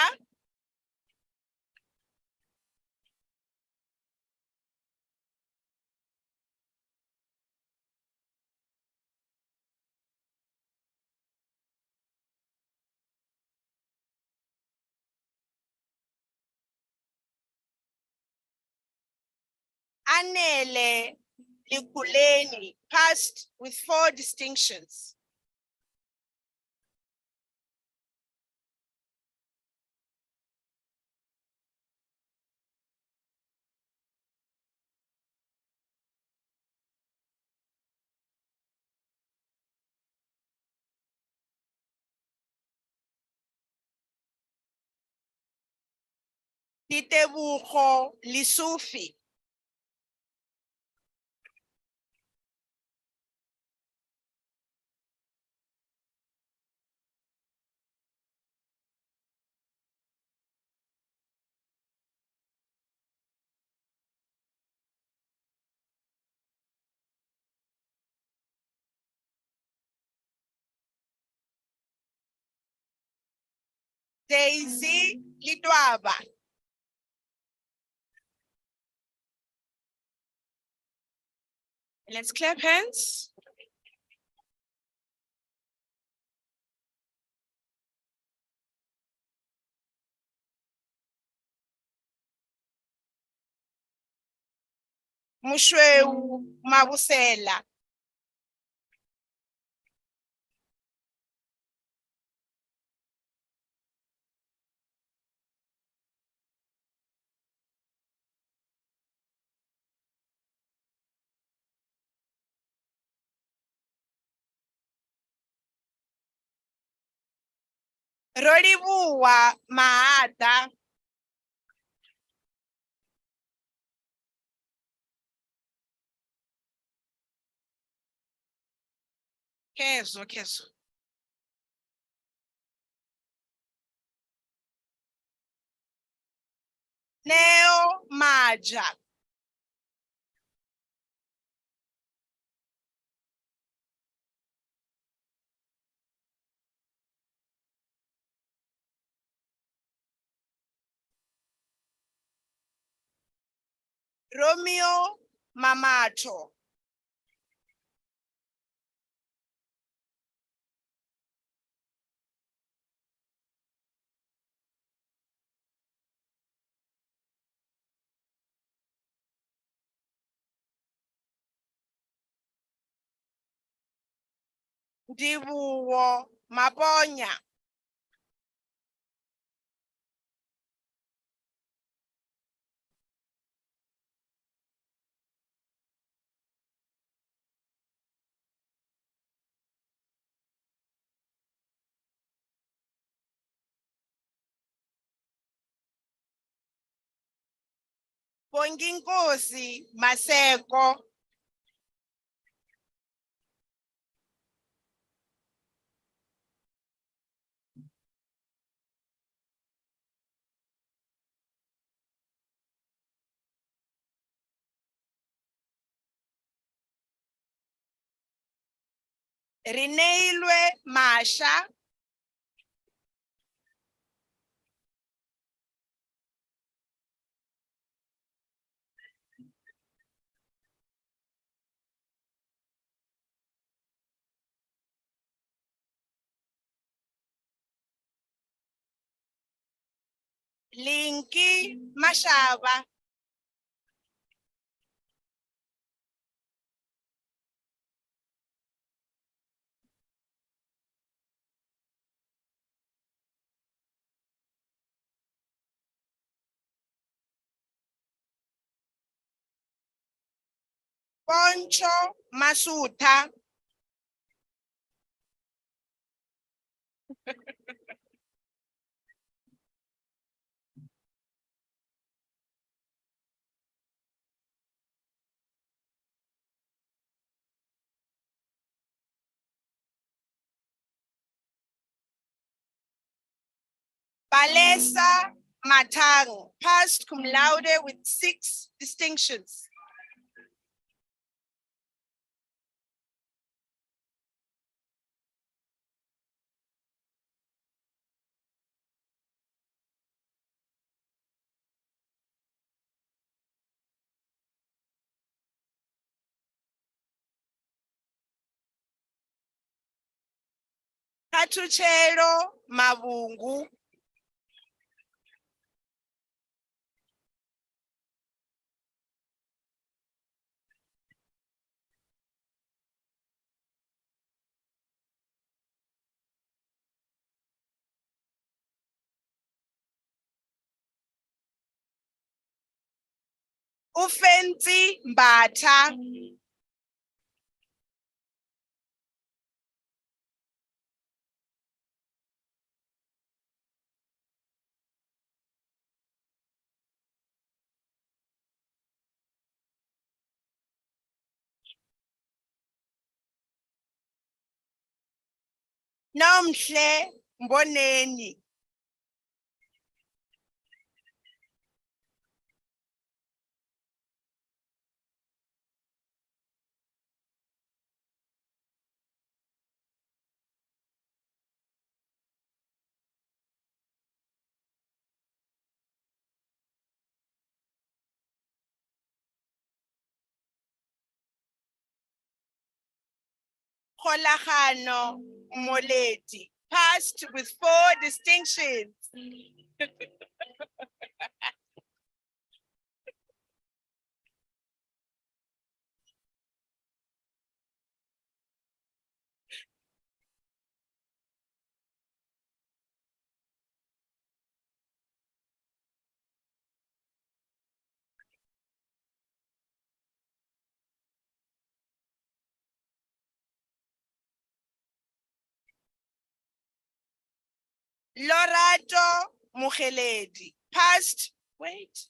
Anele Likuleni passed with 4 distinctions. Titebuko Lisufi. Daisy Lidwaba. Let's clap hands. Mushweu Mabusela. Rolibuwa Maata. Kezo. Neo Maja. Romeo Mamato. Ndibuwo Maponya. Bonginkosi Maseko. Rineilwe Masha. Linki Mashaba. Poncho Masuta. Balesa Matang, passed cum laude with 6 distinctions. Katuchelo Mabungu. Ufenzi Mbatha. Nomhle Mboneni. Kholagano Moleti, passed with 4 distinctions. Lorato Mukheledi, passed, wait.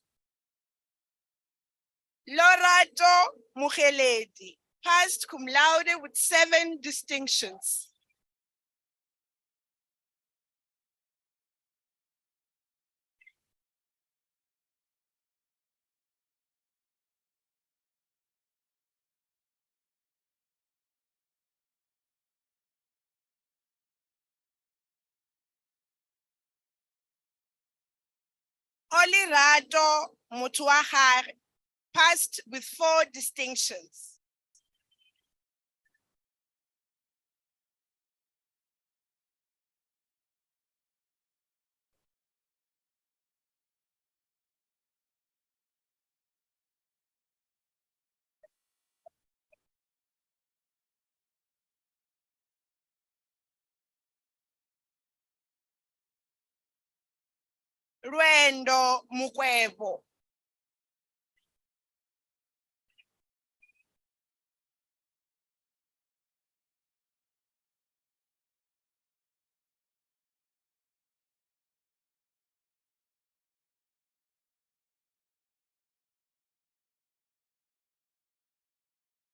Lorato Mukheledi, passed cum laude with 7 distinctions. Olirato Mutuahar, passed with 4 distinctions. Rwendo Mukwebo.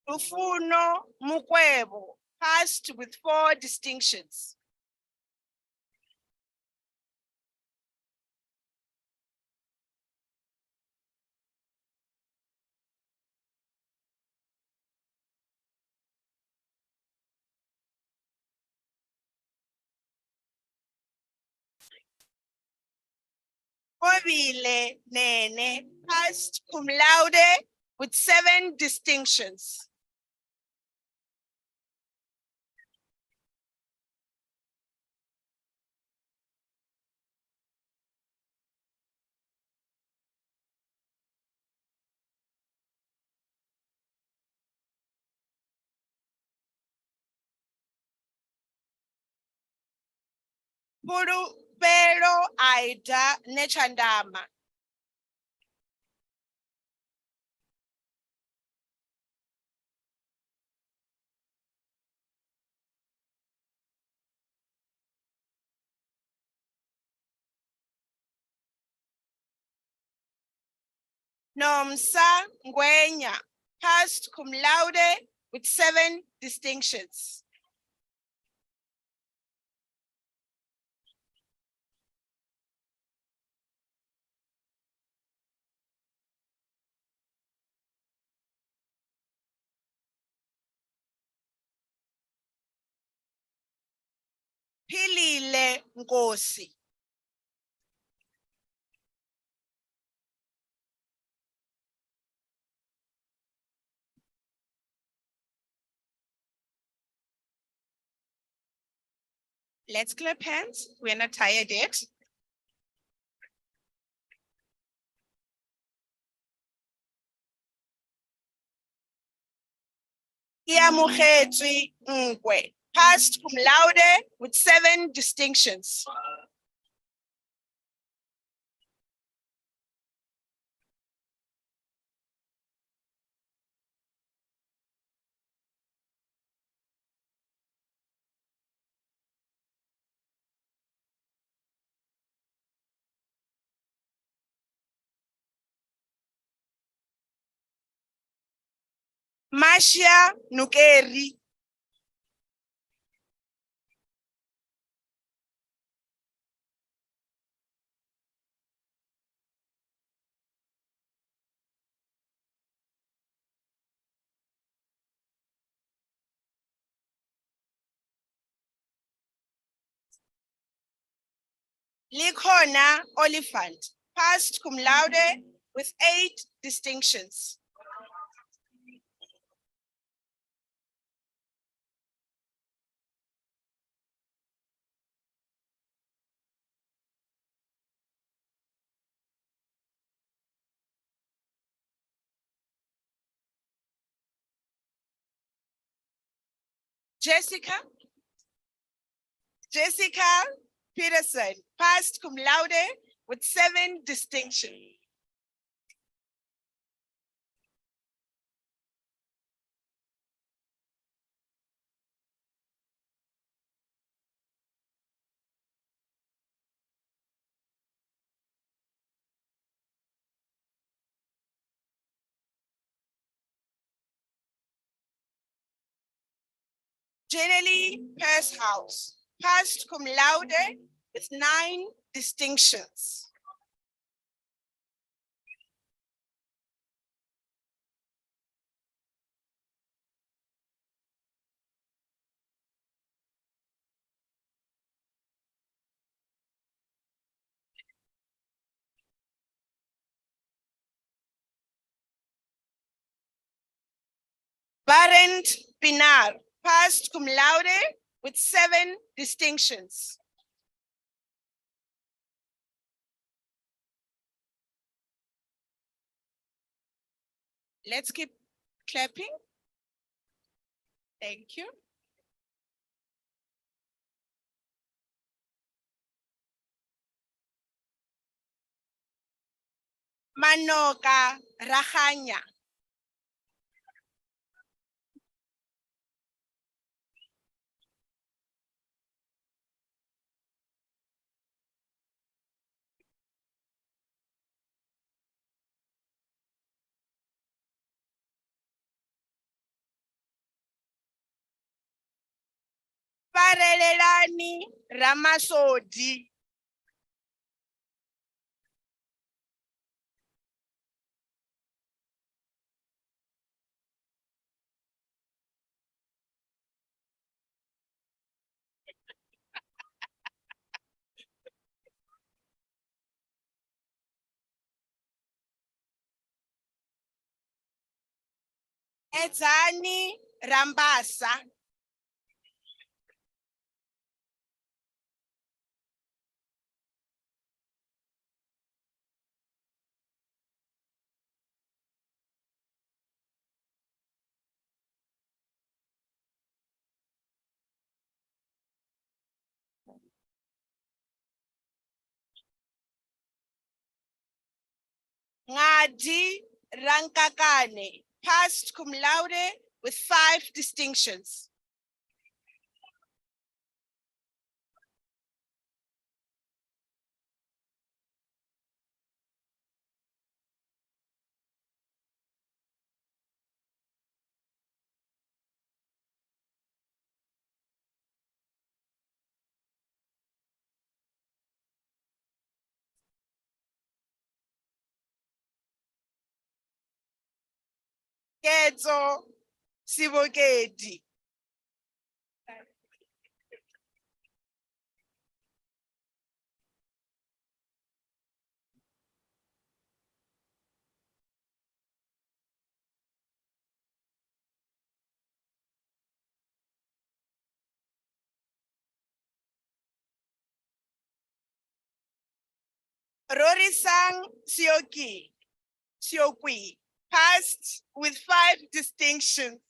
Lufuno Mukwebo passed with 4 distinctions. Kobile Nene passed cum laude with 7 distinctions. Pero Aida Nechandama. Nomsa Ngwenya passed cum laude with 7 distinctions. Philile Nkosi. Let's clap hands. We're not tired yet. Iamogetswe Ngwe passed cum laude with 7 distinctions. Marcia Nukeri. Likhona Oliphant passed cum laude with 8 distinctions. Jessica Peterson passed cum laude with 7 distinctions. Generally, House passed cum laude with 9 distinctions. Barent Pinar passed cum laude with 7 distinctions. Let's keep clapping. Thank you. Manoka Raganya. Parelelani Ramasodi. Edzani Rambasa. Ngadi Rankakane, passed cum laude with 5 distinctions. Kedzo Sibokedi. Rorisang Siokwi, passed with 5 distinctions.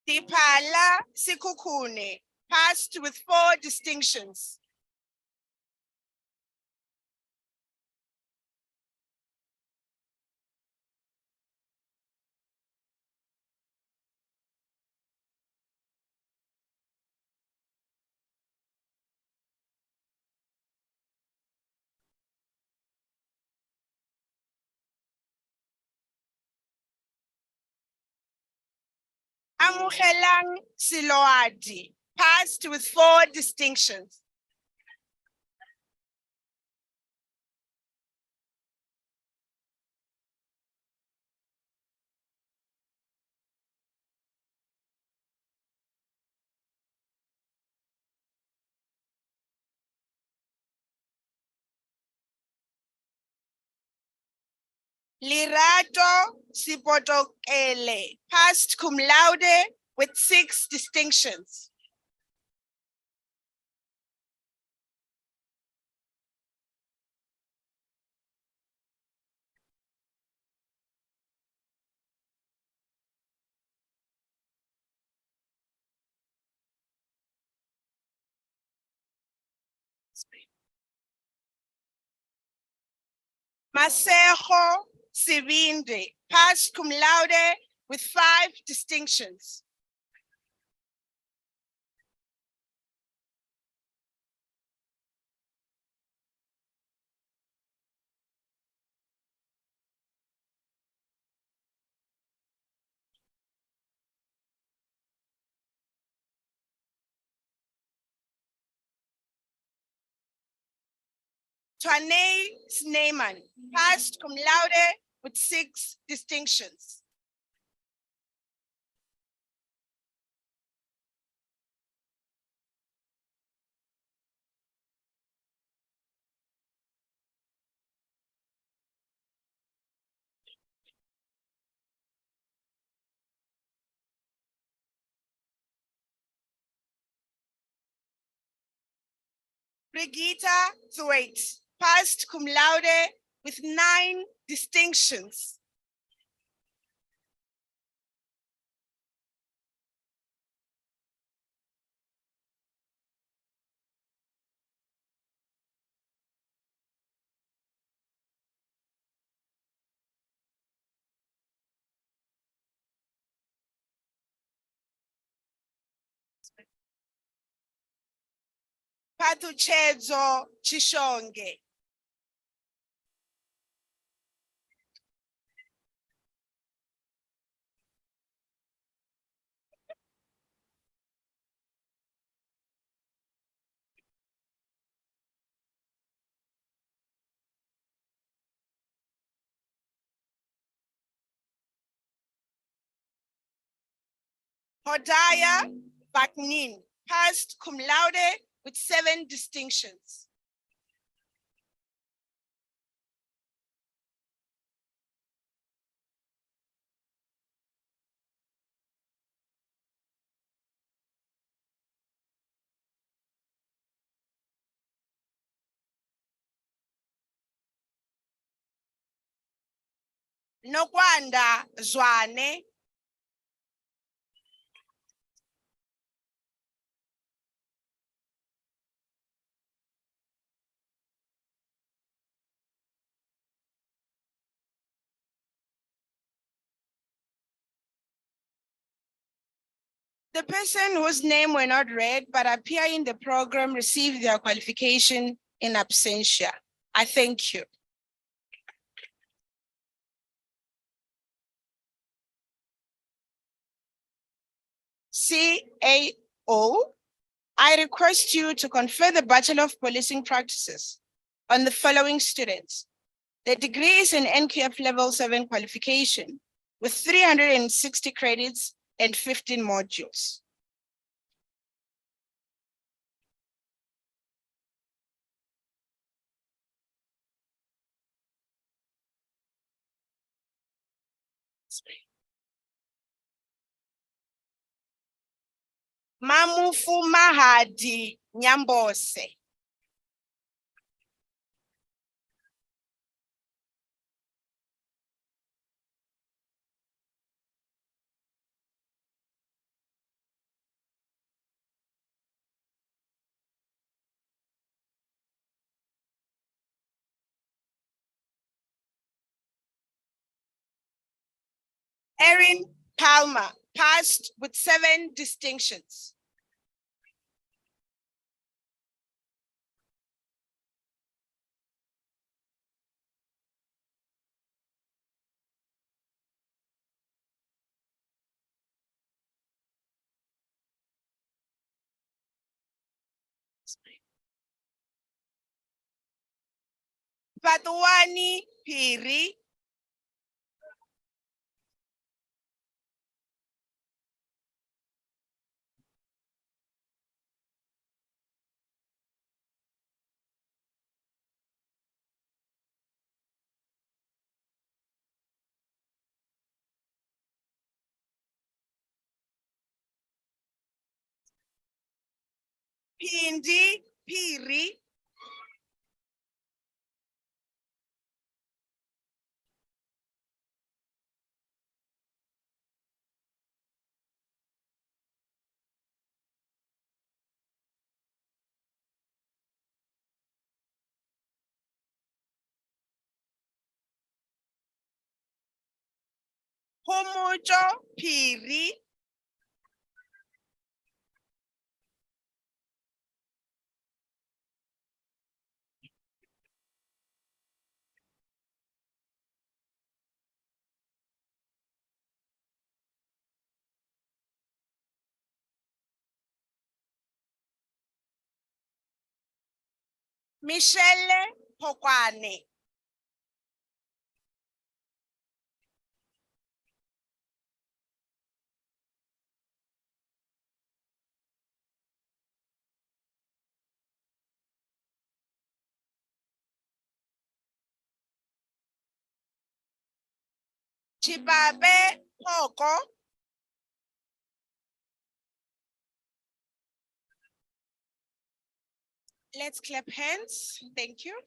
Dipala Sikukune, passed with 4 distinctions. Amukelang Siloadi, passed with 4 distinctions. Lirato Sipotokele, passed cum laude with 6 distinctions. Masejo Sibinde, passed cum laude with 5 distinctions. Twanei Sneyman, passed cum laude with 6 distinctions. Brigitta Thwaite, passed cum laude with 9 distinctions. Patuchedzo Chishonge. Hodaya Baknin, passed cum laude with 7 distinctions. Nokwanda Zwane. The person whose name were not read but appear in the program received their qualification in absentia. I thank you. CAO, I request you to confer the Bachelor of Policing Practices on the following students. The degree is an NQF Level 7 qualification with 360 credits and 15 modules. Mamufu Mahadi Nyambose. Erin Palmer, passed with 7 distinctions. Patuani Piri. Pindi Piri. Humujo Piri. Michelle Pokwane. Chibabe Poko. Let's clap hands. Thank you.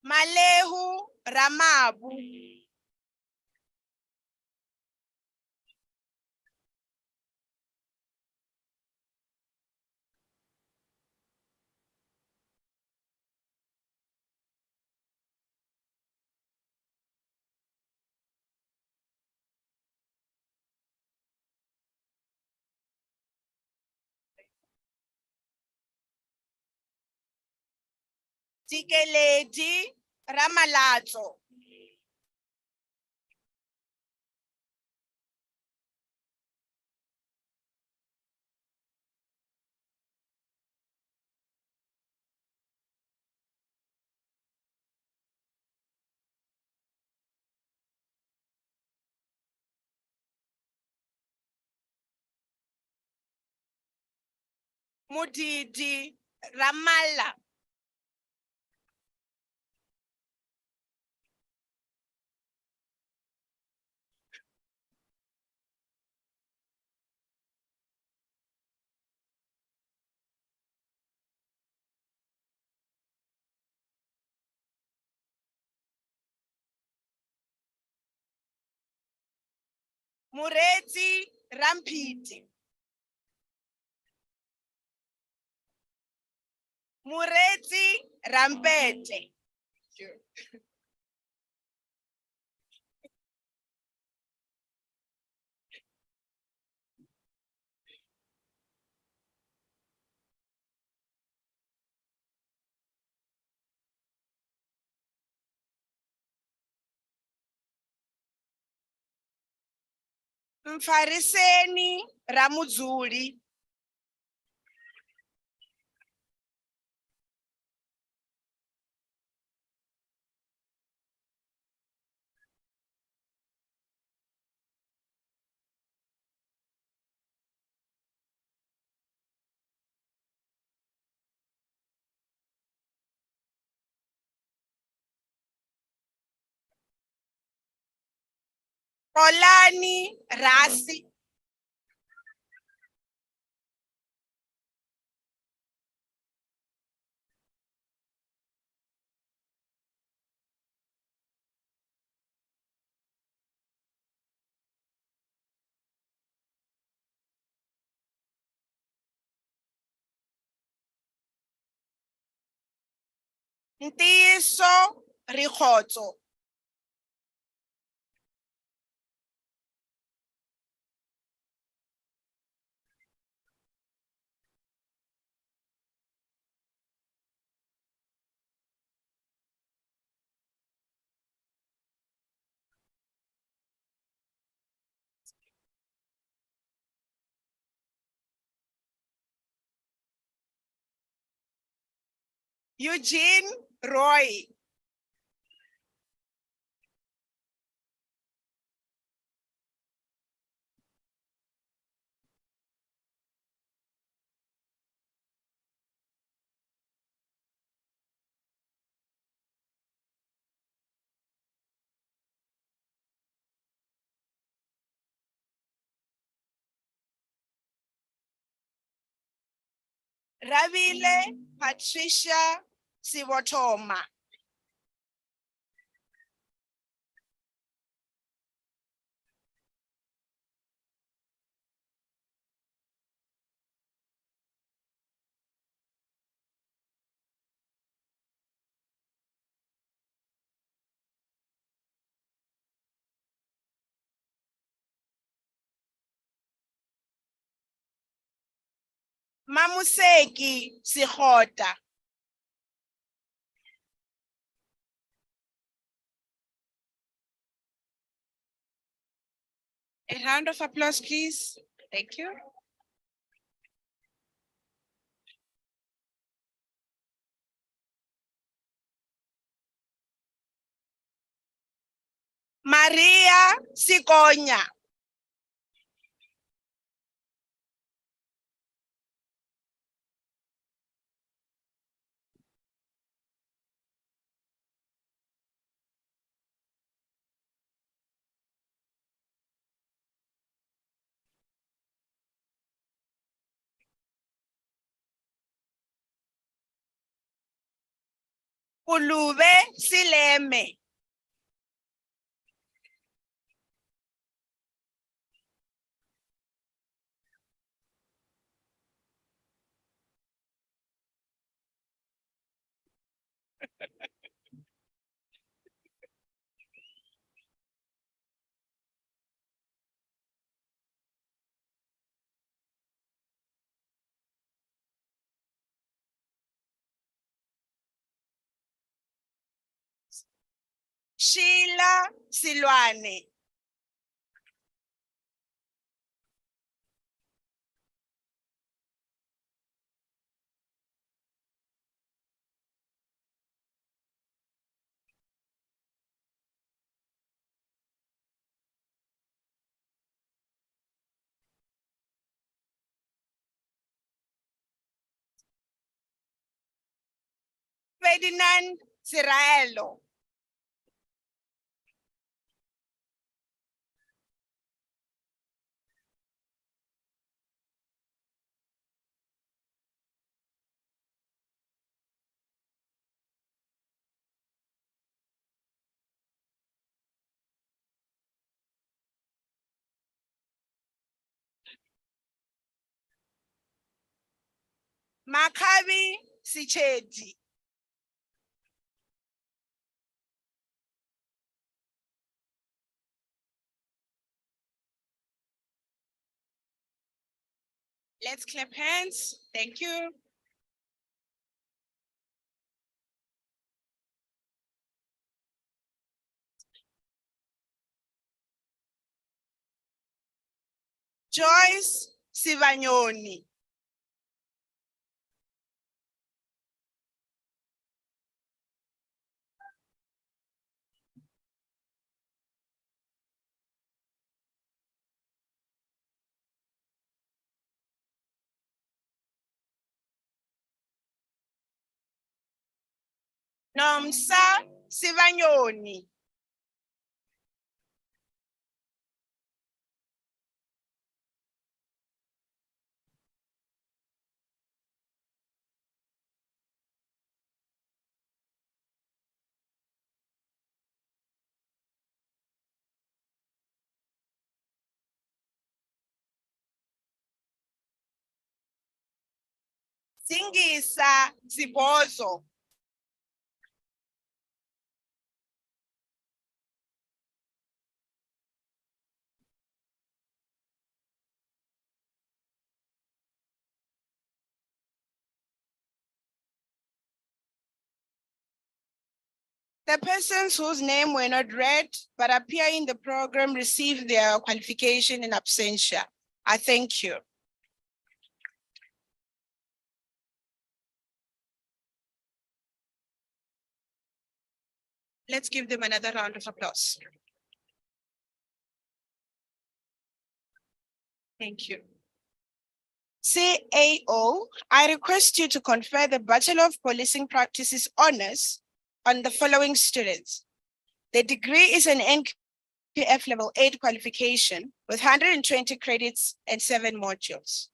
Malehu Ramabu. Tikeledi Ramalato. Mudidi Ramala. Murezi Rampiti. Murezi Rampete. Mfariseni Ramudzuri. Olani Rasi. Ntiso Rikotso. Eugene Roy. Ravile Patricia Sivotoma. Mamuseki Sihota. A round of applause, please. Thank you. Maria Sikonya. Ulube Sileme. Sheila Silwane. Ferdinand Siraelo. Makabi Sichedi. Let's clap hands. Thank you. Joyce Sivanyoni. Nomsa Sivanyoni. Singisa Zibozo. The persons whose name were not read but appear in the program receive their qualification in absentia. I thank you. Let's give them another round of applause. Thank you. CAO, I request you to confer the Bachelor of Policing Practices honors on the following students. The degree is an NQF level 8 qualification with 120 credits and 7 modules.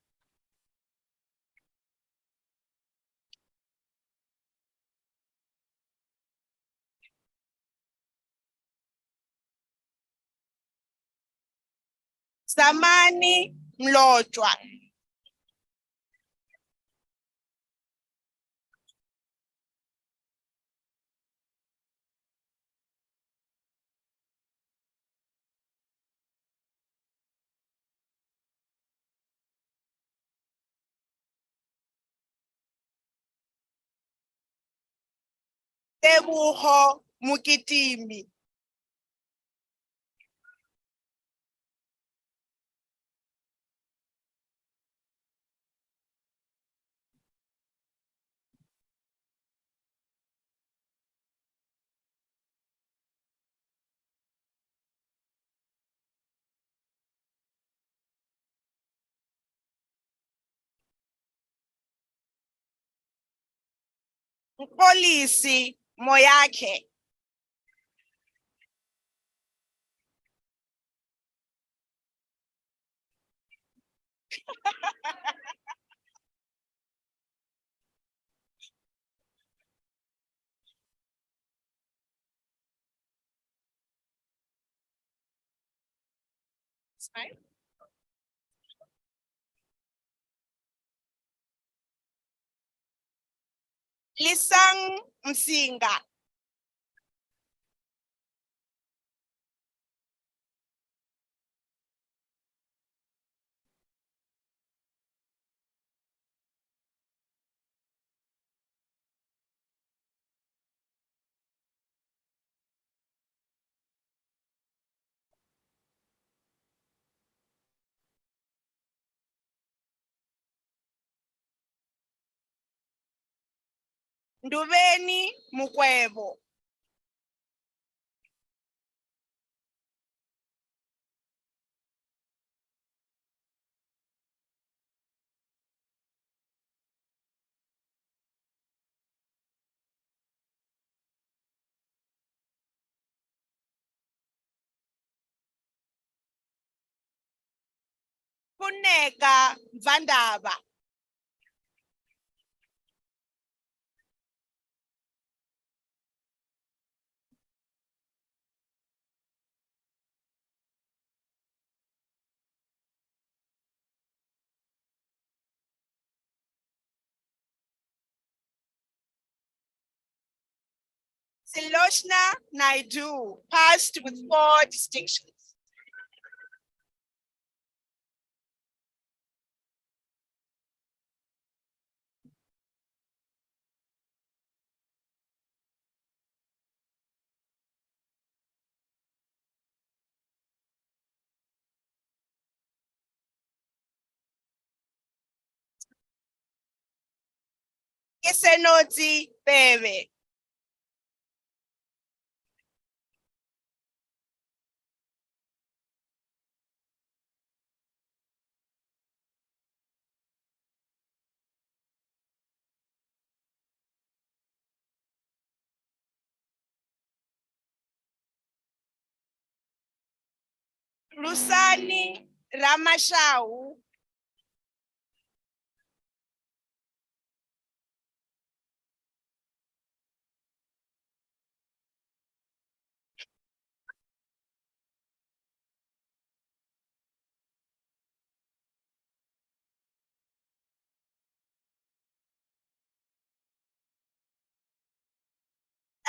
Samani Mlojwa. Tebuho Mukitimi. Polisi Moyake. Smile. Lisang Msinga. Ndubeni Mukwebo. Funeka Vandaba. Siloshna Naidu passed with 4 distinctions. Kesenoti Bebe. Lusani Ramashau.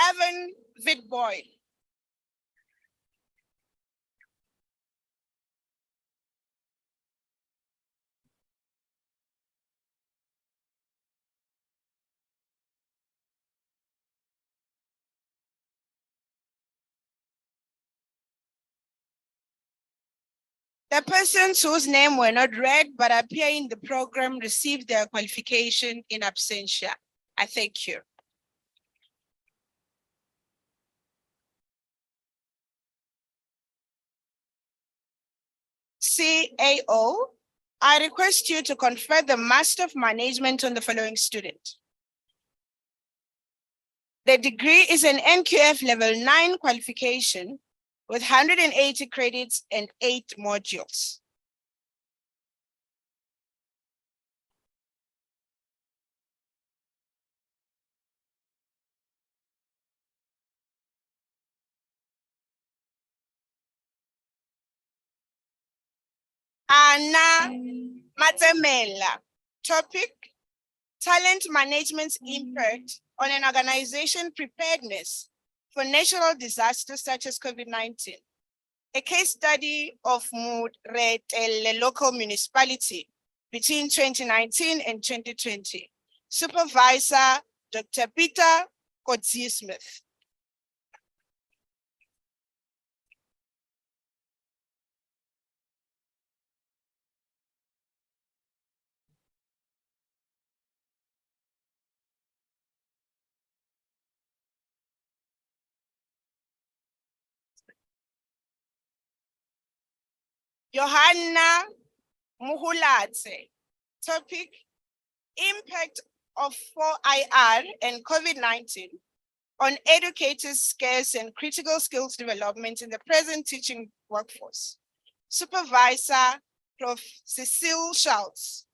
Evan Vidboy. The persons whose name were not read but appear in the program received their qualification in absentia. I thank you. CAO, I request you to confer the Master of Management on the following student. The degree is an NQF level 9 qualification with 180 credits and 8 modules. Anna Matemela. Topic: Talent Management's Impact on an Organization Preparedness for Natural Disasters such as COVID-19. A case study of Muretele local municipality between 2019 and 2020. Supervisor, Dr. Peter Kodzi-Smith. Johanna Muhulatse. Topic: Impact of 4IR and COVID-19 on educators' scarce and critical skills development in the present teaching workforce. Supervisor, Prof. Cecile Schultz.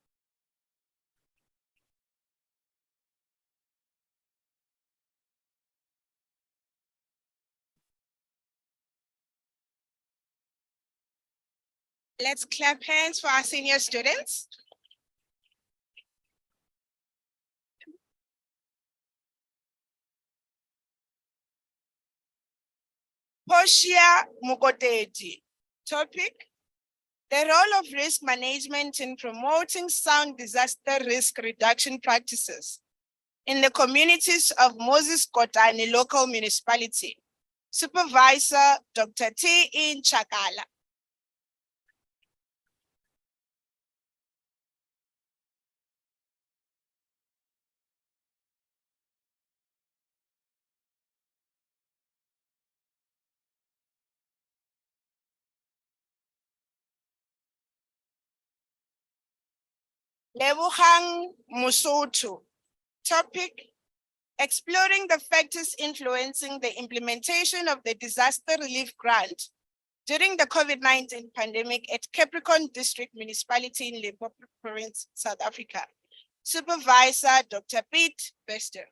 Let's clap hands for our senior students. Portia Mukoteti. Topic: the role of risk management in promoting sound disaster risk reduction practices in the communities of Moses Kotane local municipality. Supervisor, Dr. T. Chakala. Lebogang Musutu. Topic: exploring the factors influencing the implementation of the disaster relief grant during the COVID-19 pandemic at Capricorn District Municipality in Limpopo Province, South Africa. Supervisor, Dr. Pete Bester.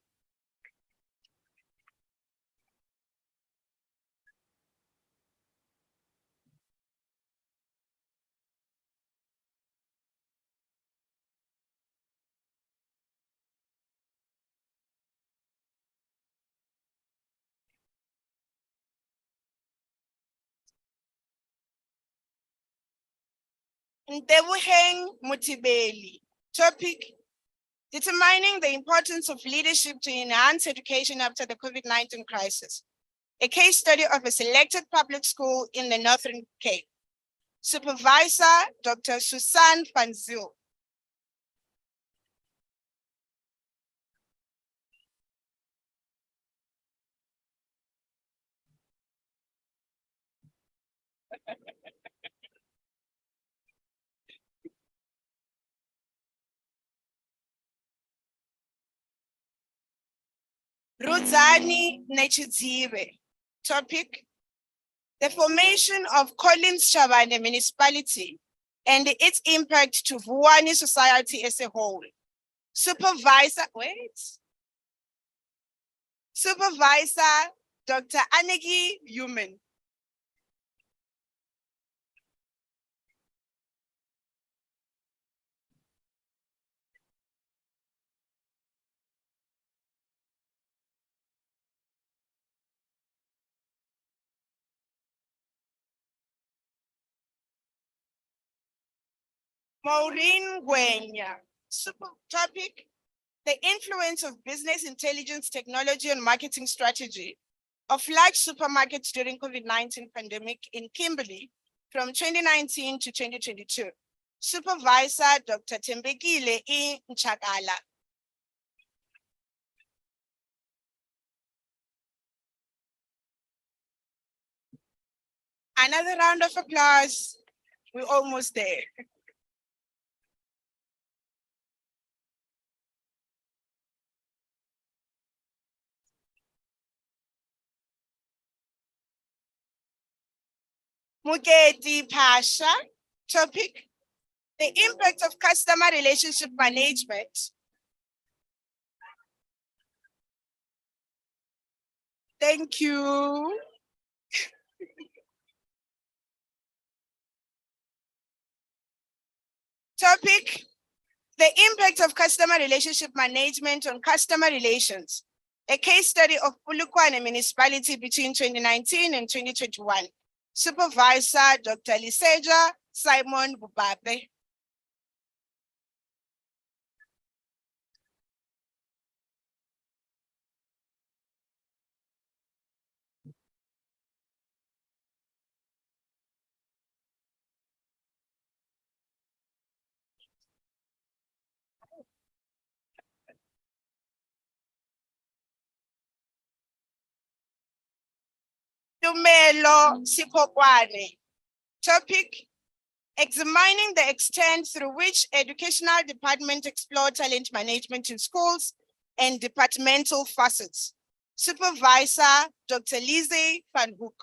Ntebogang Motibeli. Topic: determining the importance of leadership to enhance education after the COVID-19 crisis. A case study of a selected public school in the Northern Cape. Supervisor, Dr. Susan van Zyl. Rudzani Nechidziwe. Topic: the formation of Collins Chabane municipality and its impact to Vuwani society as a whole. Supervisor, Supervisor, Dr. Anegi Human. Maureen Gwenya. Topic: the influence of business intelligence technology and marketing strategy of large supermarkets during COVID-19 pandemic in Kimberley from 2019 to 2022. Supervisor, Dr. Tembekile Nchakala. Another round of applause. We're almost there. Mugedi Pasha. Topic: the impact of customer relationship management. Thank you. Topic: the impact of customer relationship management on customer relations. A case study of Polokwane municipality between 2019 and 2021. Supervisor, Dr. Liseja Simon Bubabe. Tumelo Sikokwane. Topic: examining the extent through which educational departments explore talent management in schools and departmental facets. Supervisor, Dr. Lise van Hoek.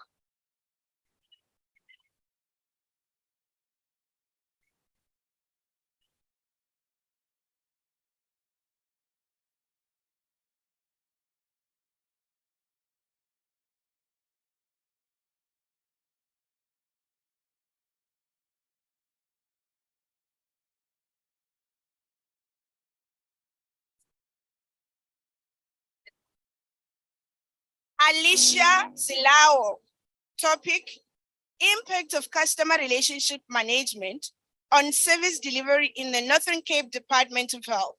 Alicia Silao. Topic: Impact of customer relationship management on service delivery in the Northern Cape Department of Health.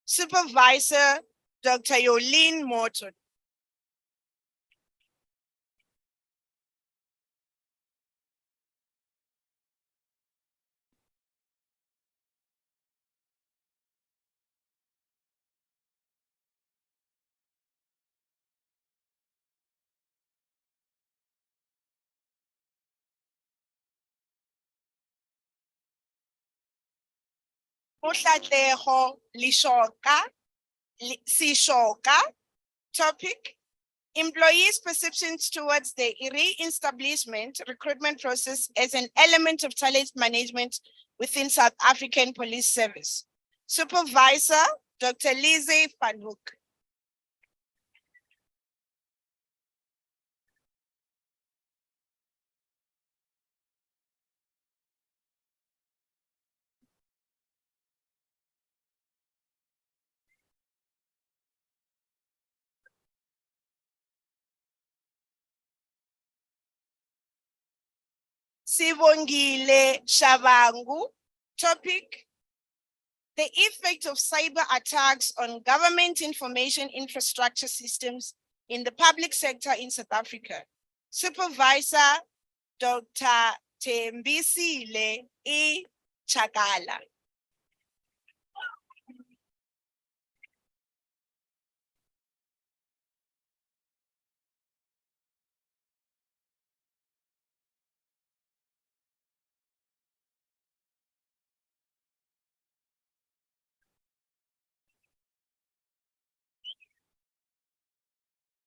Supervisor, Dr. Yolene Morton. Motlatlego Sishoka. Topic: Employees' perceptions towards the re-establishment recruitment process as an element of talent management within South African Police Service. Supervisor, Dr. Lise van Hoek. Sibongile Shabangu. Topic: the effect of cyber attacks on government information infrastructure systems in the public sector in South Africa. Supervisor, Dr. Tembisile E. Chakala.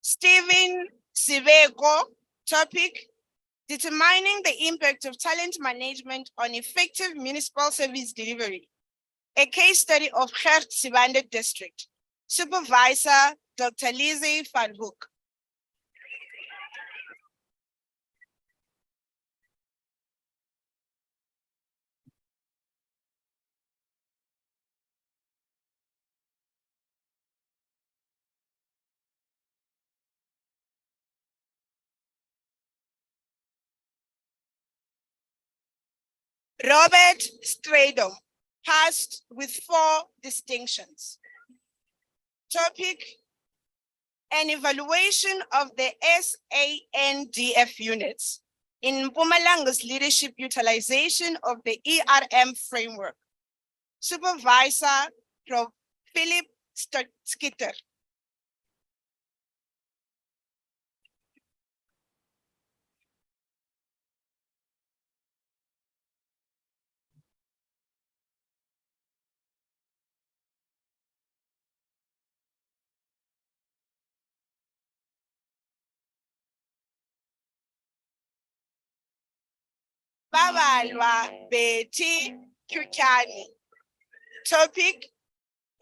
Stephen Siveko. Topic: determining the impact of talent management on effective municipal service delivery. A case study of Gert Sibande District. Supervisor, Dr. Lise van Hoek. Robert Stradom, passed with 4 distinctions. Topic: an evaluation of the SANDF units in Mpumalanga's leadership utilization of the ERM framework. Supervisor, Prof. Philip Skitter. Babalwa Betty Kuchani. Topic: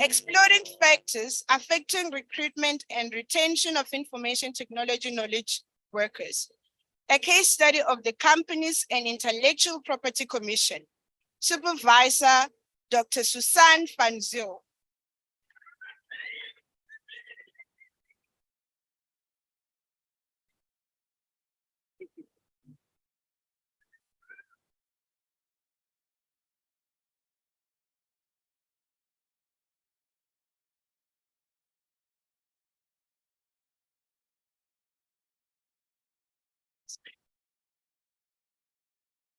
exploring factors affecting recruitment and retention of information technology knowledge workers. A case study of the Companies and Intellectual Property Commission. Supervisor, Dr. Susan van Zyl.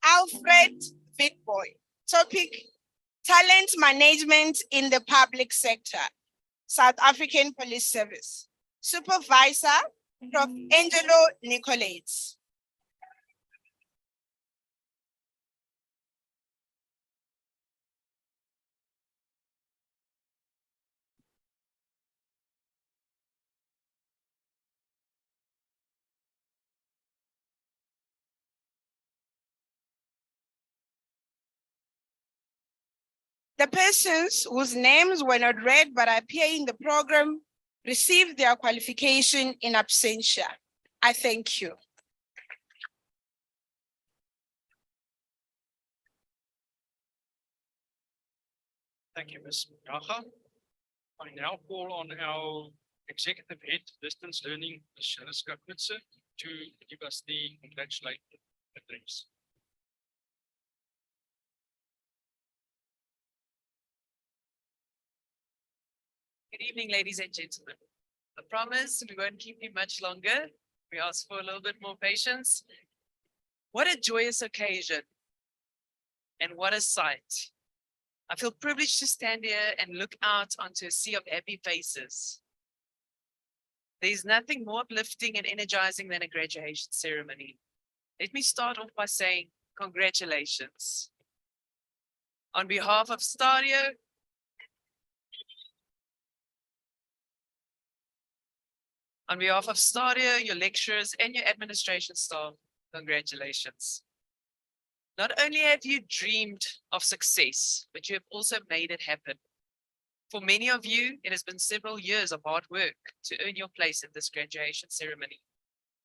Alfred Vitboy. Topic: talent management in the public sector, South African Police Service. Supervisor, Prof. Angelo Nicolates. The persons whose names were not read but appear in the program received their qualification in absentia. I thank you.
Thank you, Ms. Mgaga. I now call on our Executive Head Distance Learning, Ms. Shariska Kutse, to give us the congratulatory address.
Good evening, ladies and gentlemen. I promise we won't keep you much longer. We ask for a little bit more patience. What a joyous occasion and what a sight. I feel privileged to stand here and look out onto a sea of happy faces. There's nothing more uplifting and energizing than a graduation ceremony. Let me start off by saying congratulations. On behalf of Stadio, your lecturers and your administration staff, congratulations. Not only have you dreamed of success, but you have also made it happen. For many of you, it has been several years of hard work to earn your place in this graduation ceremony.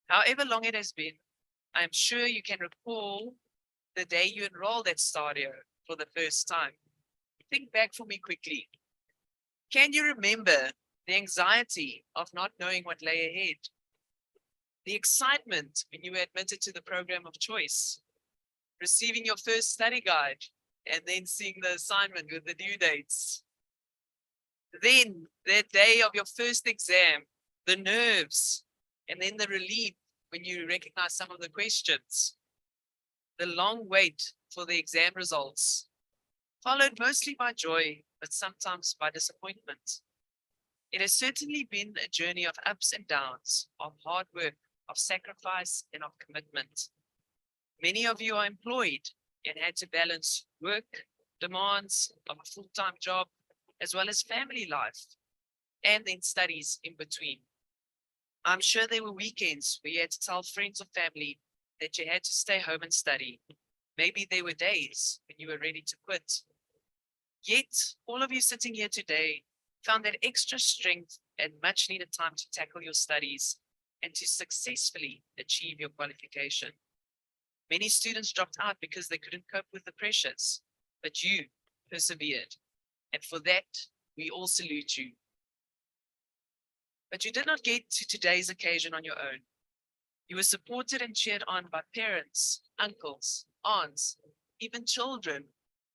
However long it has been, I am sure you can recall the day you enrolled at Stadio for the first time. Think back for me quickly. Can you remember the anxiety of not knowing what lay ahead? The excitement when you were admitted to the program of choice, receiving your first study guide, and then seeing the assignment with the due dates. Then that day of your first exam, the nerves, and then the relief when you recognize some of the questions. The long wait for the exam results, followed mostly by joy, but sometimes by disappointment. It has certainly been a journey of ups and downs, of hard work, of sacrifice, and of commitment. Many of you are employed and had to balance work, demands of a full-time job, as well as family life, and then studies in between. I'm sure there were weekends where you had to tell friends or family that you had to stay home and study. Maybe there were days when you were ready to quit. Yet, all of you sitting here today found that extra strength and much needed time to tackle your studies and to successfully achieve your qualification. Many students dropped out because they couldn't cope with the pressures, but you persevered. And for that, we all salute you. But you did not get to today's occasion on your own. You were supported and cheered on by parents, uncles, aunts, even children,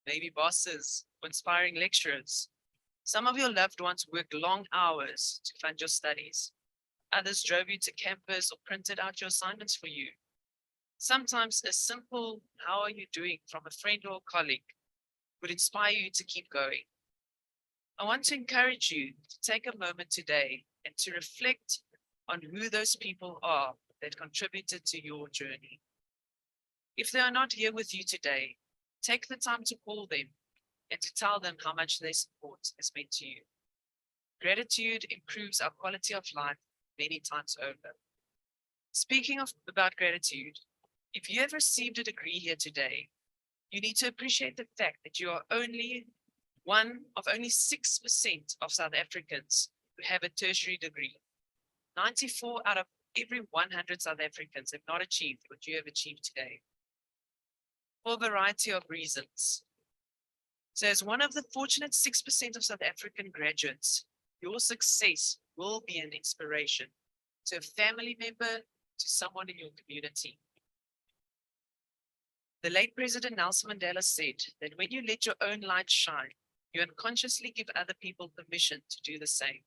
maybe bosses, or inspiring lecturers. Some of your loved ones worked long hours to fund your studies. Others drove you to campus or printed out your assignments for you. Sometimes a simple "how are you doing" from a friend or a colleague would inspire you to keep going. I want to encourage you to take a moment today and to reflect on who those people are that contributed to your journey. If they are not here with you today, take the time to call them and to tell them how much their support has meant to you. Gratitude improves our quality of life many times over. Speaking about gratitude, if you have received a degree here today, you need to appreciate the fact that you are only one of only 6% of South Africans who have a tertiary degree. 94 out of every 100 South Africans have not achieved what you have achieved today, for a variety of reasons. So as one of the fortunate 6% of South African graduates, your success will be an inspiration to a family member, to someone in your community. The late President Nelson Mandela said that when you let your own light shine, you unconsciously give other people permission to do the same.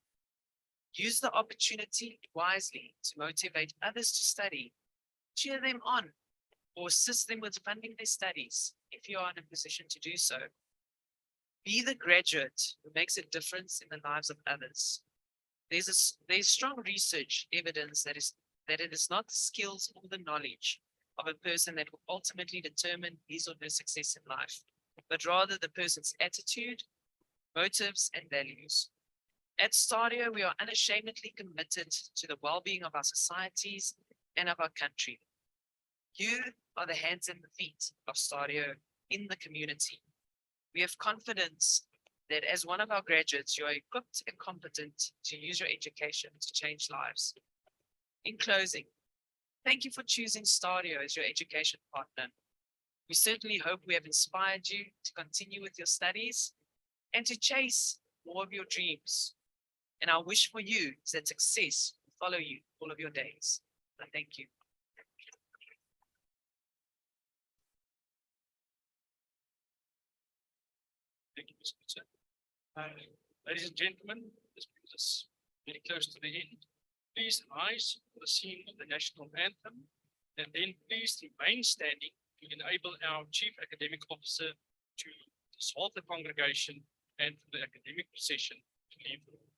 Use the opportunity wisely to motivate others to study, cheer them on, or assist them with funding their studies if you are in a position to do so. Be the graduate who makes a difference in the lives of others. There's strong research evidence that it is not the skills or the knowledge of a person that will ultimately determine his or her success in life, but rather the person's attitude, motives, and values. At Stadio, we are unashamedly committed to the well-being of our societies and of our country. You are the hands and the feet of Stadio in the community. We have confidence that as one of our graduates, you are equipped and competent to use your education to change lives. In closing, thank you for choosing Stadio as your education partner. We certainly hope we have inspired you to continue with your studies and to chase more of your dreams. And our wish for you is that success will follow you all of your days. I thank you.
Thank you, Ms. Peter. Ladies and gentlemen, this brings us very close to the end. Please rise for the scene of the national anthem, and then please remain standing to enable our Chief Academic Officer to dissolve the congregation and for the academic procession to leave the room.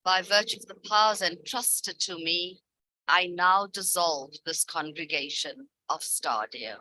By virtue of the powers entrusted to me, I now dissolve this congregation of Stadio.